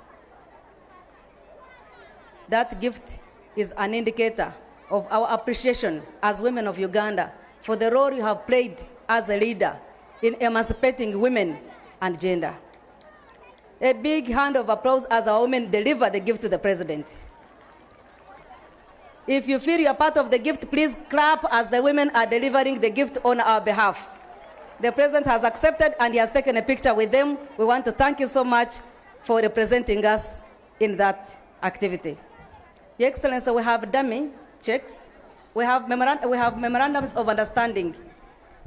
That gift is an indicator of our appreciation as women of Uganda for the role you have played as a leader in emancipating women and gender. A big hand of applause as our women deliver the gift to the President. If you feel you're part of the gift, please clap as the women are delivering the gift on our behalf. The President has accepted and he has taken a picture with them. We want to thank you so much for representing us in that activity. Your Excellency, we have dummy checks. We have memorandums of understanding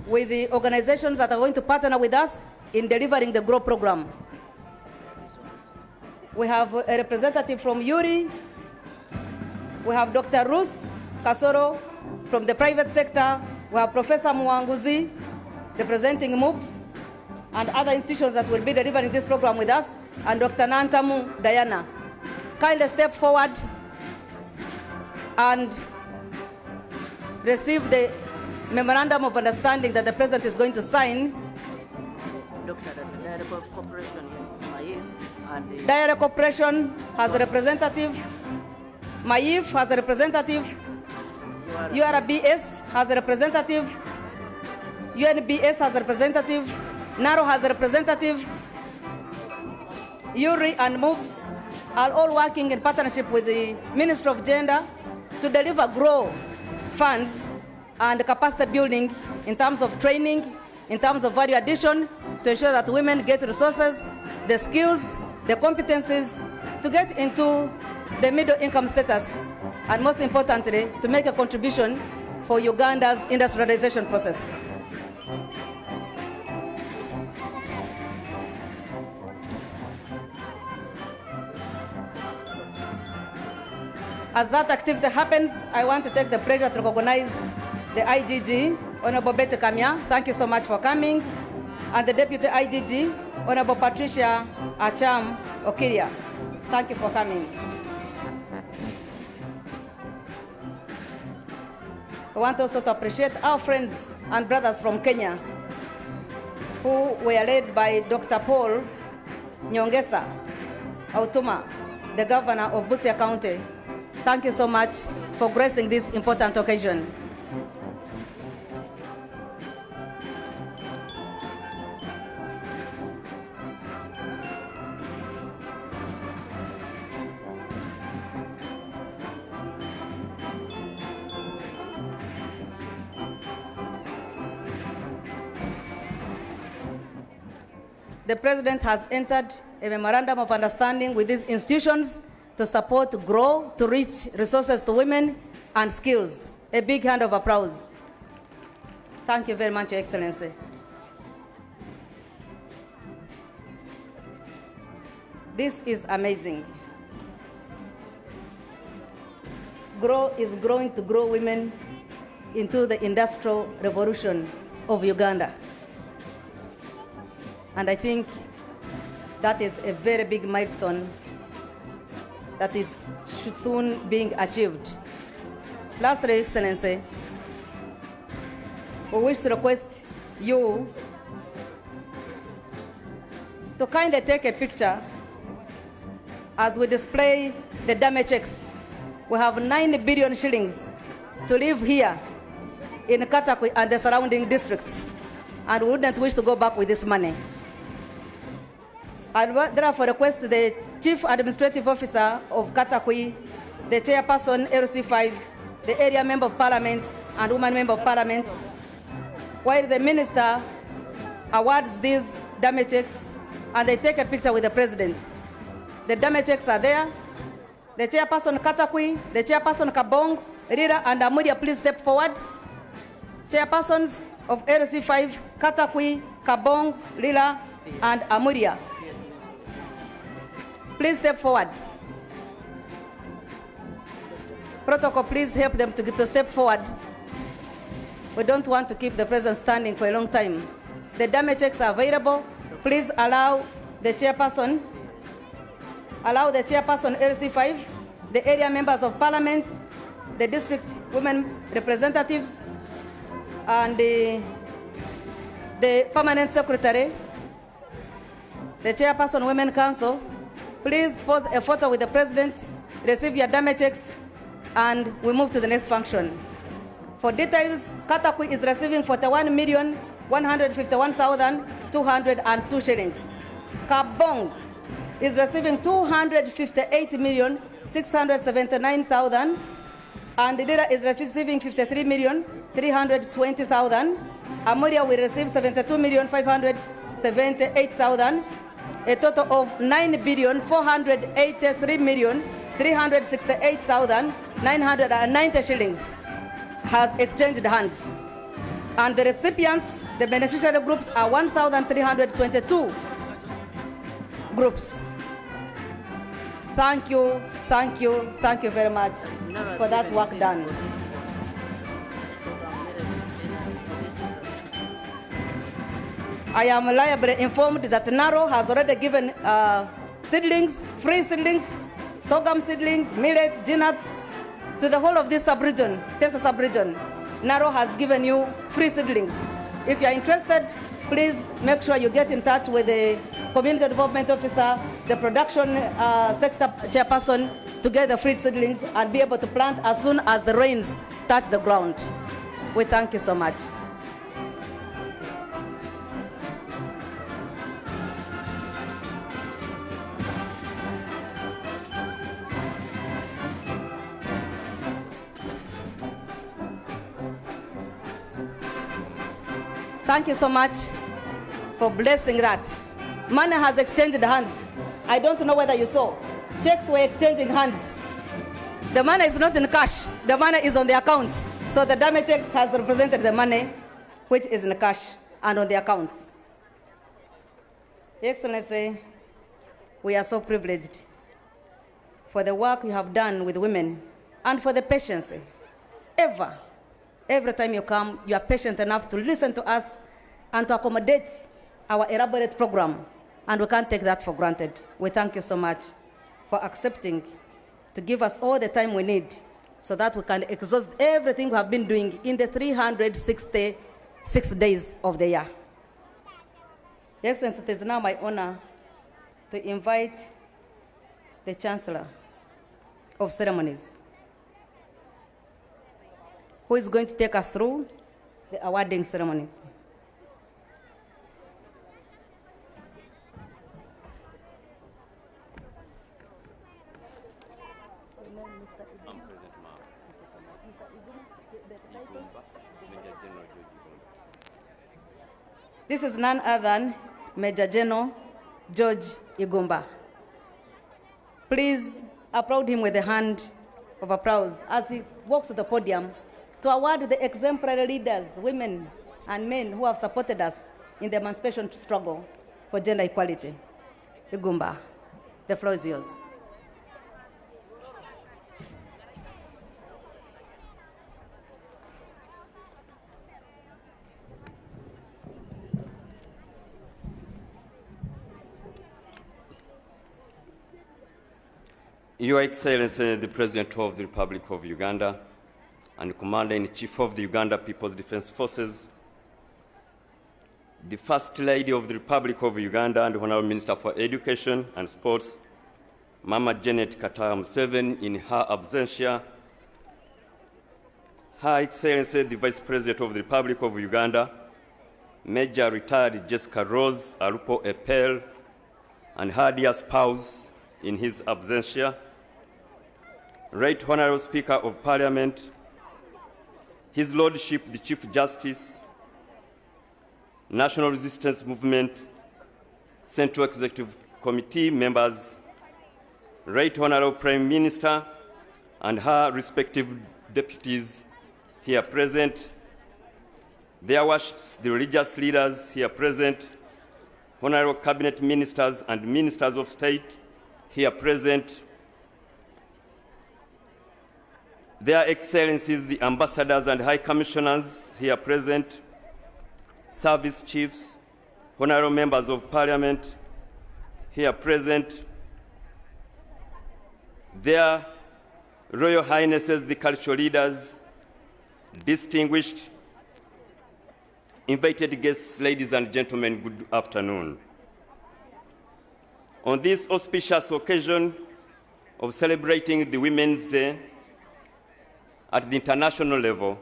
with the organizations that are going to partner with us in delivering the GROW program. We have a representative from URI. We have Dr. Ruth Kasoro from the private sector. We have Professor Mwanguzi representing MOOPS and other institutions that will be delivering this program with us, and Dr. Nantamu Diana. Kindly step forward and receive the memorandum of understanding that the President is going to sign. Dr. Corporation, yes, Diary Corporation has a representative. Maif has a representative. URBS has a representative. UNBS has a representative. NARO has a representative. URI and MOOPS are all working in partnership with the Ministry of Gender to deliver GROW funds and capacity building in terms of training, in terms of value addition, to ensure that women get resources, the skills, the competencies to get into the middle income status, and most importantly, to make a contribution for Uganda's industrialization process. As that activity happens, I want to take the pleasure to recognize the IGG, Honorable Betty Kamya. Thank you so much for coming. And the Deputy IGG, Honorable Patricia Acham Okiria. Thank you for coming. I want also to appreciate our friends and brothers from Kenya who were led by Dr. Paul Nyongesa Autuma, the governor of Busia County. Thank you so much for gracing this important occasion. The President has entered a memorandum of understanding with these institutions to support GROW, to reach resources to women and skills. A big hand of applause. Thank you very much, Your Excellency. This is amazing. GROW is growing to grow women into the industrial revolution of Uganda. And I think that is a very big milestone that should soon being achieved. Lastly, Excellency, we wish to request you to kindly take a picture as we display the damage checks. We have 9 billion shillings to live here in Katawi and the surrounding districts, and we wouldn't wish to go back with this money. I therefore request the Chief Administrative Officer of Katawi, the Chairperson LC5, the Area Member of Parliament and Woman Member of Parliament, while the Minister awards these damage checks and they take a picture with the President. The damage checks are there. The Chairperson Katawi, the Chairperson Kabong, Rira and Amuria, please step forward. Chairpersons of LC5, Katawi, Kabong, Rira and Amuria, please step forward. Protocol, please help them to step forward. We don't want to keep the president standing for a long time. The damage checks are available. Please allow the chairperson LC5, the area members of parliament, the district women representatives, and the permanent secretary, the chairperson women council. Please pose a photo with the president, receive your damage checks, and we move to the next function. For details, Katawi is receiving 41,151,202 shillings. Kabong is receiving 258,679,000, and Dira is receiving 53,320,000. Amuria will receive 72,578,000, a total of 9,483,368,990 shillings has exchanged hands. And the recipients, the beneficiary groups are 1,322 groups. Thank you very much for that work done. I am reliably informed that Naro has already given seedlings, free seedlings, sorghum seedlings, millets, nuts to the whole of this sub-region, Teso sub-region. Naro has given you free seedlings. If you are interested, please make sure you get in touch with the community development officer, the production sector chairperson, to get the free seedlings and be able to plant as soon as the rains touch the ground. We thank you so much. Thank you so much for blessing that. Money has exchanged hands. I don't know whether you saw. Checks were exchanging hands. The money is not in cash. The money is on the account. So the damage checks has represented the money, which is in cash and on the account. Your Excellency, we are so privileged for the work you have done with women and for the patience. Every time you come, you are patient enough to listen to us and to accommodate our elaborate program, and we can't take that for granted. We thank you so much for accepting to give us all the time we need so that we can exhaust everything we have been doing in the 366 days of the year. Your Excellency, it is now my honor to invite the Chancellor of Ceremonies, who is going to take us through the awarding ceremonies. This is none other than Major General George Igumba. Please applaud him with a hand of applause as he walks to the podium to award the exemplary leaders, women and men who have supported us in the emancipation struggle for gender equality. Igumba, the floor is yours. Your Excellency, the President of the Republic of Uganda and Commander-in-Chief of the Uganda People's Defense Forces, the First Lady of the Republic of Uganda and Honorable Minister for Education and Sports, Mama Janet Katawa Museveni in her absentia, Her Excellency, the Vice President of the Republic of Uganda, Major Retired Jessica Rose Alupo Epel, and her dear spouse in his absentia, Right Honorable Speaker of Parliament, His Lordship the Chief Justice, National Resistance Movement, Central Executive Committee members, Right Honorable Prime Minister and her respective deputies here present, their worships, the religious leaders here present, Honorable Cabinet Ministers and Ministers of State here present, Their Excellencies, the ambassadors and high commissioners here present, service chiefs, honorable members of parliament here present, their Royal Highnesses, the cultural leaders, distinguished invited guests, ladies and gentlemen, good afternoon. On this auspicious occasion of celebrating the Women's Day at the international level,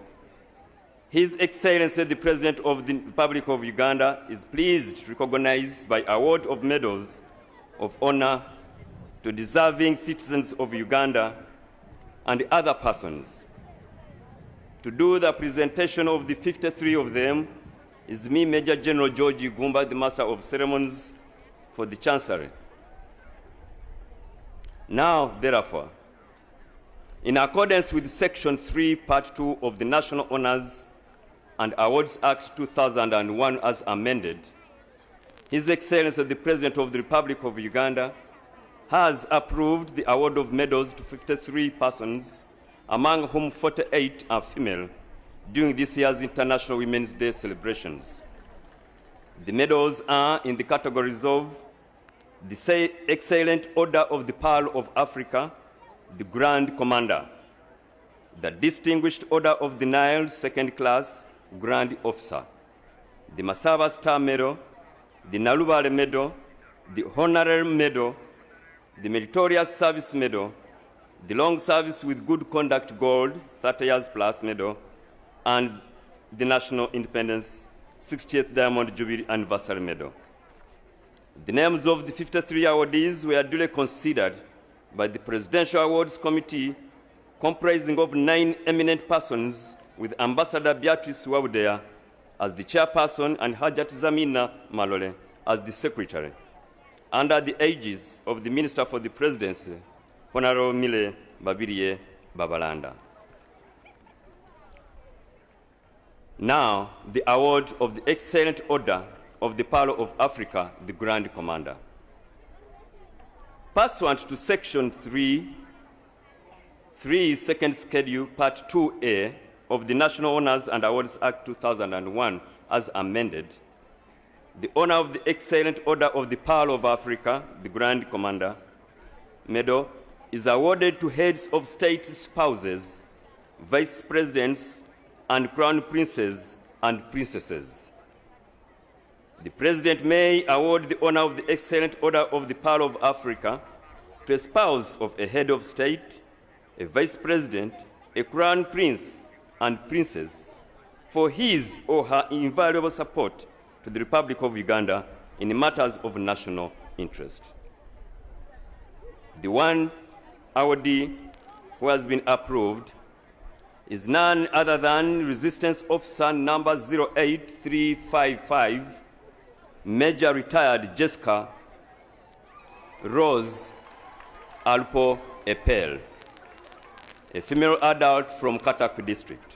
His Excellency, the President of the Republic of Uganda, is pleased to recognize by award of medals of honor to deserving citizens of Uganda and other persons. To do the presentation of the 53 of them is me, Major General George Igumba, the Master of Ceremonies for the Chancery. Now, therefore, in accordance with Section 3, Part 2 of the National Honors and Awards Act 2001 as amended, His Excellency, the President of the Republic of Uganda, has approved the award of medals to 53 persons, among whom 48 are female, during this year's International Women's Day celebrations. The medals are in the categories of the Excellent Order of the Pearl of Africa, the Grand Commander, the Distinguished Order of the Nile, Second Class, Grand Officer, the Masaba Star Medal, the Nalubale Medal, the Honorary Medal, the Meritorious Service Medal, the Long Service with Good Conduct Gold, 30 years plus medal, and the National Independence 60th Diamond Jubilee Anniversary Medal. The names of the 53 awardees were duly considered by the Presidential Awards Committee, comprising of 9 eminent persons, with Ambassador Beatrice Wawudea as the chairperson and Hajat Zamina Malole as the secretary, under the aegis of the Minister for the Presidency, Honorable Mile Babirie Babalanda. Now, the award of the Excellent Order of the Pearl of Africa, the Grand Commander. Pursuant to Section 3, Second Schedule, Part 2A of the National Honors and Awards Act 2001 as amended, the honor of the Excellent Order of the Pearl of Africa, the Grand Commander, medal is awarded to heads of state spouses, vice presidents, and crown princes and princesses. The President may award the honor of the Excellent Order of the Pearl of Africa to a spouse of a head of state, a vice president, a crown prince, and princess for his or her invaluable support to the Republic of Uganda in matters of national interest. The one awardee who has been approved is none other than Resistance Officer number 08355, Major Retired Jessica Rose Alpo Epel, a female adult from Katawi District.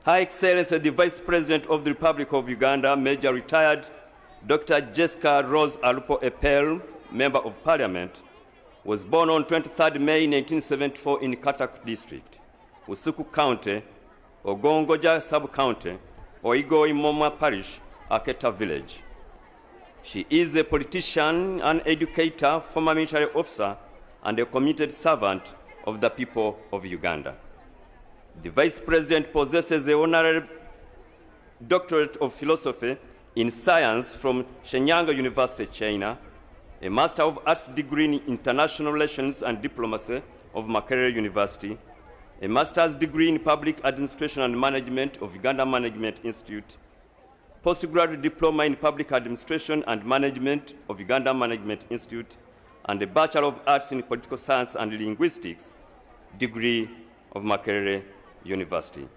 Her Excellency, the Vice President of the Republic of Uganda, Major Retired Dr. Jessica Rose Alpo Epel, Member of Parliament, was born on 23rd May 1974 in Katawi District, Usuku County, Ogongoja Sub-County, Oigo Imoma Parish, Aketa Village. She is a politician, an educator, former military officer, and a committed servant of the people of Uganda. The Vice President possesses an honorary doctorate of philosophy in science from Shenyang University, China, a Master of Arts degree in International Relations and Diplomacy of Makerere University, a Master's degree in Public Administration and Management of Uganda Management Institute, postgraduate diploma in Public Administration and Management of Uganda Management Institute, and a Bachelor of Arts in Political Science and Linguistics degree of Makerere University.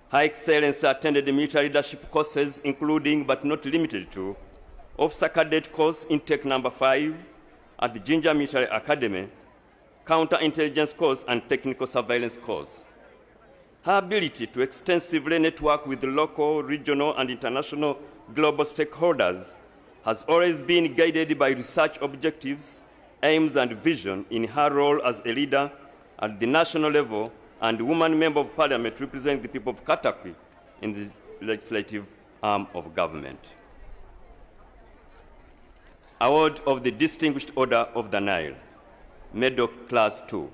Her Excellency attended military leadership courses, including but not limited to Officer Cadet Course Intake Number 5 at the Jinja Military Academy, Counterintelligence Course and Technical Surveillance Course. Her ability to extensively network with the local, regional, and international global stakeholders has always been guided by research objectives, aims, and vision in her role as a leader at the national level and woman member of parliament representing the people of Katawi in the legislative arm of government. Award of the Distinguished Order of the Nile, Medal Class 2,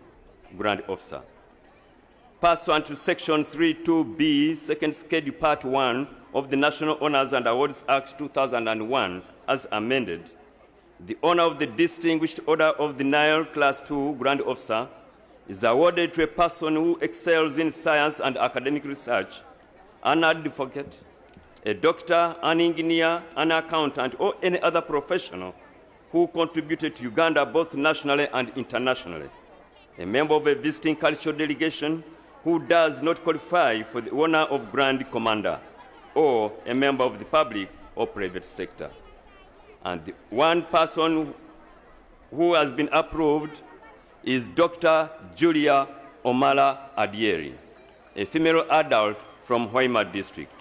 Grand Officer. Pursuant to Section 32B, Second Schedule Part 1 of the National Honors and Awards Act 2001, as amended, the honor of the Distinguished Order of the Nile Class 2, Grand Officer, is awarded to a person who excels in science and academic research, an advocate, a doctor, an engineer, an accountant, or any other professional who contributed to Uganda both nationally and internationally, a member of a visiting cultural delegation who does not qualify for the honor of Grand Commander, or a member of the public or private sector. And the one person who has been approved is Dr. Julia Omala Adieri, a female adult from Hoima District.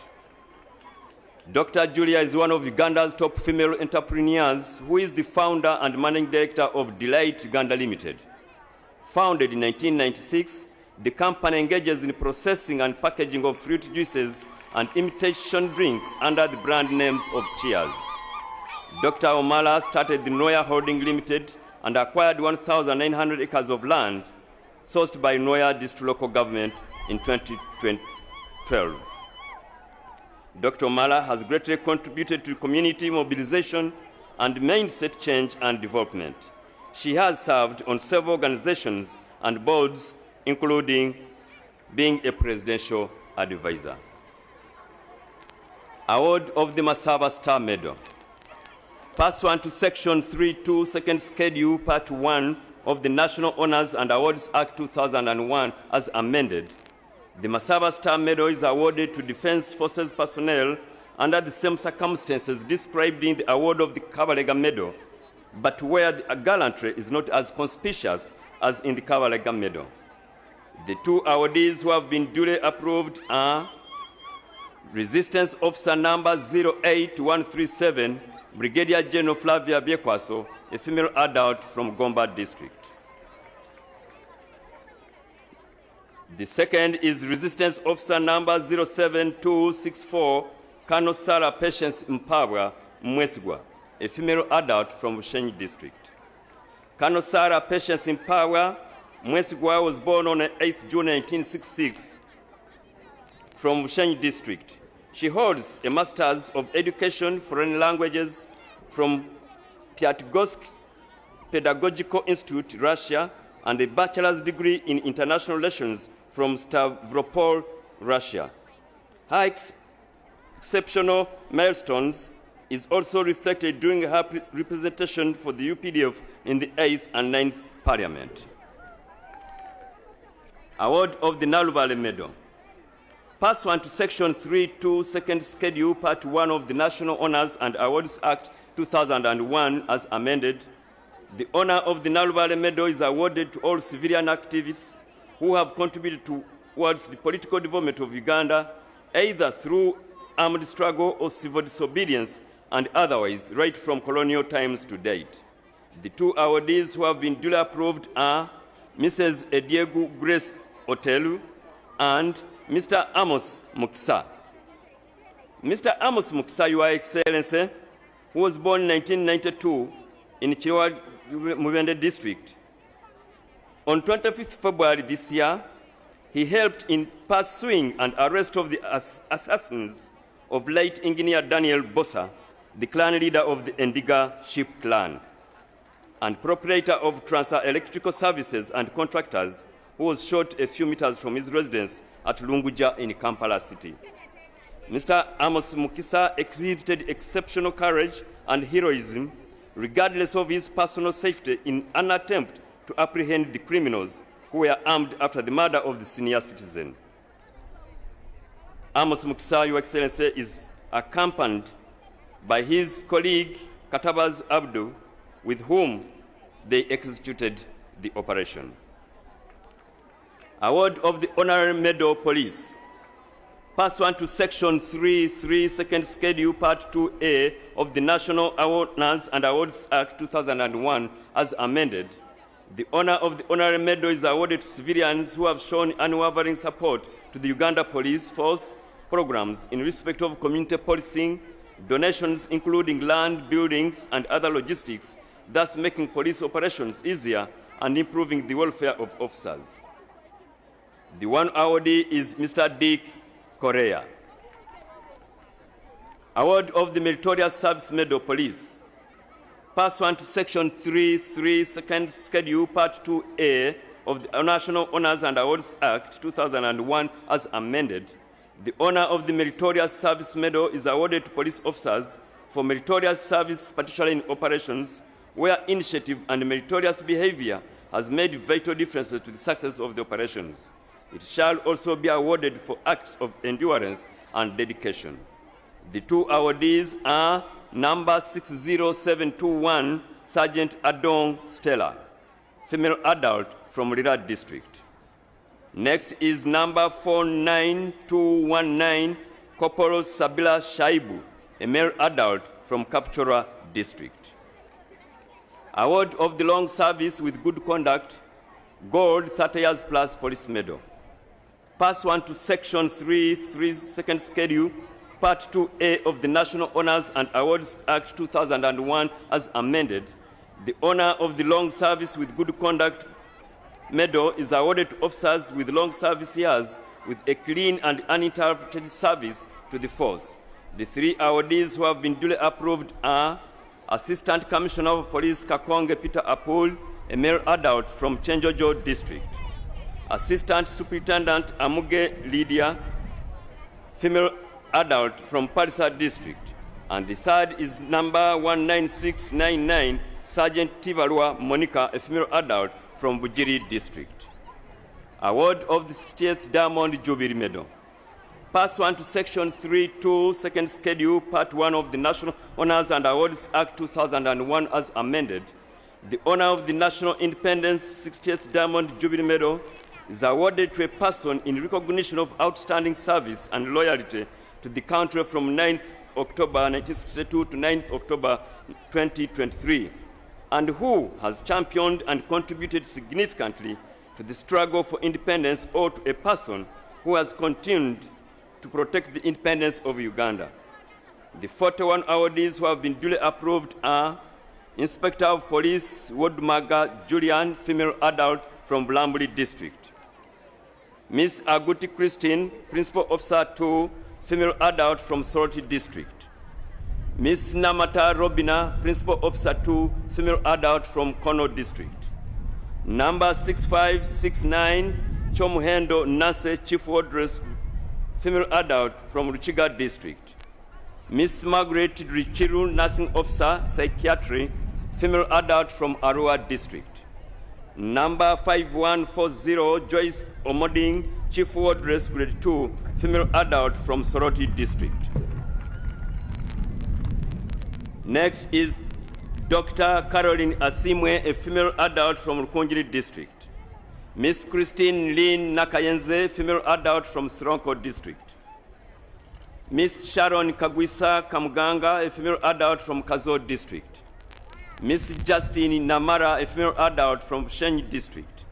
Dr. Julia is one of Uganda's top female entrepreneurs who is the founder and managing director of Delight Uganda Limited. Founded in 1996, the company engages in processing and packaging of fruit juices and imitation drinks under the brand names of Cheers. Dr. Omala started the Noya Holding Limited and acquired 1,900 acres of land sourced by Noya District Local Government in 2012. Dr. Omala has greatly contributed to community mobilization and mindset change and development. She has served on several organizations and boards, including being a presidential advisor. Award of the Masaba Star Medal. Pursuant to Section 32, Second Schedule, Part 1 of the National Honors and Awards Act 2001 as amended, the Masaba Star Medal is awarded to Defense Forces personnel under the same circumstances described in the award of the Kabalega Medal, but where the gallantry is not as conspicuous as in the Kabalega Medal. The two awardees who have been duly approved are Resistance Officer number 08137, Brigadier General Flavia Biekwaso, a female adult from Gomba District. The second is Resistance Officer number 07264, Colonel Sarah Patience Mpawa Mwesigwa, a female adult from Bushenyi District. Colonel Sarah Patience Mpawa Mwesigwa was born on 8 June 1966 from Bushenyi District. She holds a Master's of Education Foreign Languages from Pyatigorsk Pedagogical Institute, Russia, and a bachelor's degree in international relations from Stavropol, Russia. Her exceptional milestones is also reflected during her representation for the UPDF in the 8th and 9th Parliament. Award of the Nalubale Medal. Pursuant to Section 32, Second Schedule, Part 1 of the National Honors and Awards Act 2001 as amended, the honor of the Nalubale Medal is awarded to all civilian activists who have contributed towards the political development of Uganda, either through armed struggle or civil disobedience, and otherwise, right from colonial times to date. The two awardees who have been duly approved are Mrs. Ediegu Grace Otelu and Mr. Amos Mukisa. Mr. Amos Mukisa, Your Excellency, who was born in 1992 in Chiwa Mubende District. On 25th February this year, he helped in pursuing and arrest of the assassins of late engineer Daniel Bossa, the clan leader of the Endiga Ship clan, and proprietor of Transfer Electrical Services and Contractors, who was shot a few meters from his residence at Lunguja in Kampala City. Mr. Amos Mukisa exhibited exceptional courage and heroism, regardless of his personal safety, in an attempt to apprehend the criminals who were armed after the murder of the senior citizen. Amos Mukisa, Your Excellency, is accompanied by his colleague Katabaz Abdu, with whom they executed the operation. Award of the Honorary Medal Police. Pursuant to Section 3, Second Schedule, Part 2A of the National Honors and Awards Act 2001 as amended, The honor of the honorary medal is awarded to civilians who have shown unwavering support to the Uganda Police Force programs in respect of community policing, donations including land, buildings, and other logistics, thus making police operations easier and improving the welfare of officers. The one awardee is Mr. Dick Correa. Award of the Meritorious Service Medal Police. Pursuant to Section 3.3, Second Schedule, Part 2A of the National Honors and Awards Act 2001 as amended, the honor of the Meritorious Service Medal is awarded to police officers for meritorious service, particularly in operations where initiative and meritorious behavior has made vital differences to the success of the operations. It shall also be awarded for acts of endurance and dedication. The two awardees are number 60721, Sergeant Adong Stella, female adult from Lira District. Next is number 49219, Corporal Sabila Shaibu, a male adult from Kapchora District. Award of the long service with good conduct, gold 30 years plus police medal. Pursuant to Section 3.3, Second Schedule, Part 2A of the National Honors and Awards Act 2001 as amended, the honor of the long service with good conduct medal is awarded to officers with long service years with a clean and uninterrupted service to the force. The three awardees who have been duly approved are Assistant Commissioner of Police Kakonge Peter Apul, a male adult from Chenjojo District. Assistant Superintendent Amuge Lydia, female adult from Parisa District. And the third is number 19699, Sergeant Tivarua Monica, a female adult from Bujiri District. Award of the 60th Diamond Jubilee Medal. Pursuant to Section 3.2, Second Schedule, Part 1 of the National Honors and Awards Act 2001 as amended, the honor of the National Independence 60th Diamond Jubilee Medal is awarded to a person in recognition of outstanding service and loyalty to the country from 9th October 1962 to 9th October 2023, and who has championed and contributed significantly to the struggle for independence, or to a person who has continued to protect the independence of Uganda. The 41 awardees who have been duly approved are Inspector of Police Wodmaga Julian, female adult from Blambuli District. Miss Aguti Christine, Principal Officer 2, female adult from Soroti District. Miss Namata Robina, Principal Officer 2, female adult from Kono District. Number 6569, Chomuhendo Nase, Chief Wardress, female adult from Ruchiga District. Miss Margaret Richiru, Nursing Officer, Psychiatry, female adult from Arua District. Number 5140, Joyce Omoding, Chief Wardress, Grade 2, female adult from Soroti District. Next is Dr. Caroline Asimwe, a female adult from Rukunjiri District. Miss Christine Lynn Nakayenze, female adult from Sironko District. Miss Sharon Kagwisa Kamuganga, a female adult from Kazo District. Miss Justine Namara, a female adult from Shenyi District.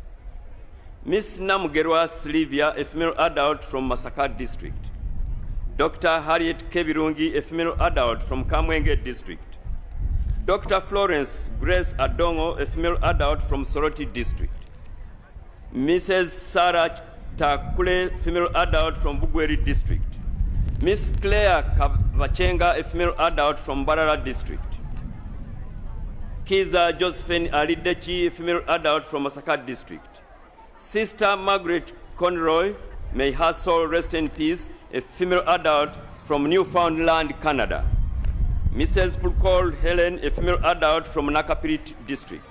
Miss Namugerwa Silvia, a female adult from Masaka District. Dr. Harriet Kebirungi, a female adult from Kamwenge District. Dr. Florence Grace Adongo, a female adult from Soroti District. Mrs. Sarah Takule, female adult from Bugweri District. Miss Claire Kavachenga, a female adult from Barara District. Kiza Josephine Alidechi, a female adult from Masaka District. Sister Margaret Conroy, may her soul rest in peace, a female adult from Newfoundland, Canada. Mrs. Pulkol Helen, a female adult from Nakapirit District.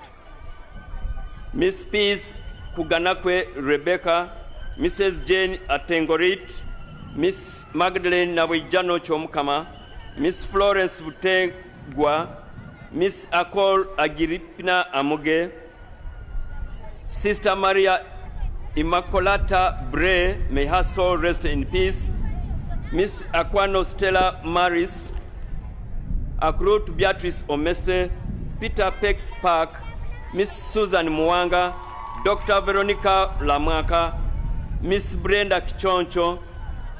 Miss Peace Kuganakwe Rebecca, Mrs. Jane Atengorit, Miss Magdalene Nawijano Chomkama, Miss Florence Butengwa, Miss Akol Agiripina Amuge, Sister Maria Immaculata Bray, may her soul rest in peace, Miss Aquano Stella Maris, Akrut Beatrice Omese, Peter Pex Park, Miss Susan Mwanga, Dr. Veronica Lamwaka, Miss Brenda Kichoncho,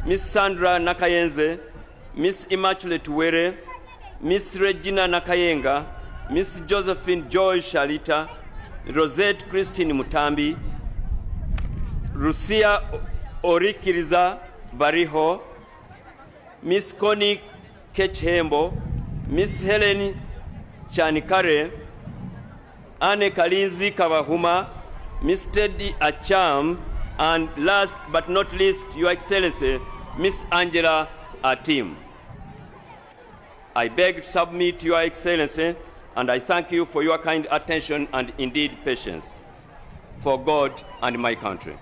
Miss Sandra Nakayenze, Miss Immaculate Were, Miss Regina Nakayenga, Miss Josephine Joy Shalita, Rosette Christine Mutambi, Rusia Orikiriza Bariho, Miss Connie Kechhembo, Miss Helen Chanikare, Anne Kalinzi Kavahuma, Miss Teddy Acham, and last but not least, Your Excellency, Miss Angela Atim. I beg to submit, Your Excellency, and I thank you for your kind attention and indeed patience for God and my country.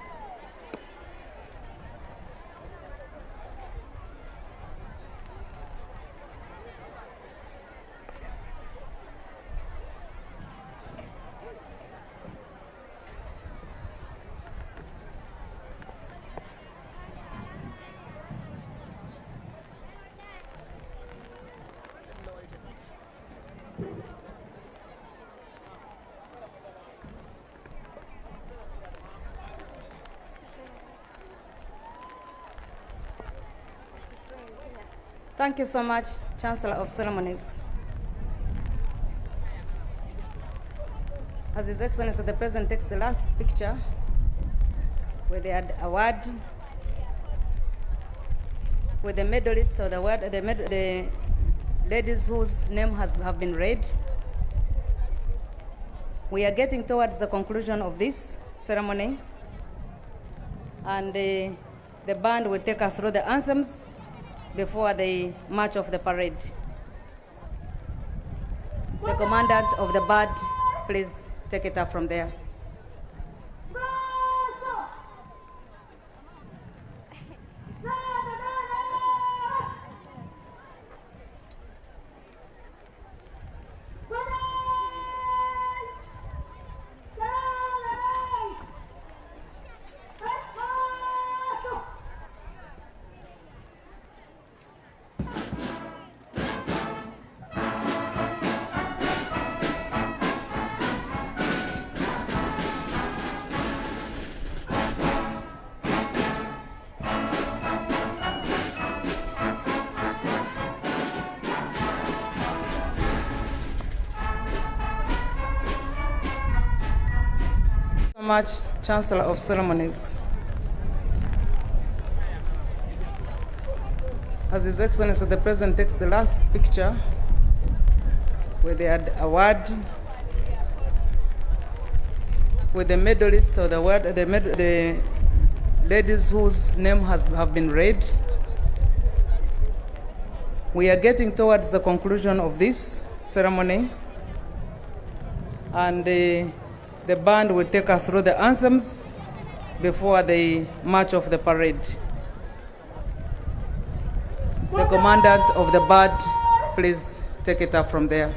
Thank you so much, Chancellor of Ceremonies. As His Excellency the President takes the last picture with the award, with the medalist or the award, the ladies whose name have been read. We are getting towards the conclusion of this ceremony, and the band will take us through the anthems before the march of the parade. The commandant of the band, please take it up from there. Much, Chancellor of Ceremonies. As His Excellency the President takes the last picture with the award, with the medalist or the award, the ladies whose name have been read. We are getting towards the conclusion of this ceremony, and the band will take us through the anthems before the march of the parade. The commandant of the band, please take it up from there.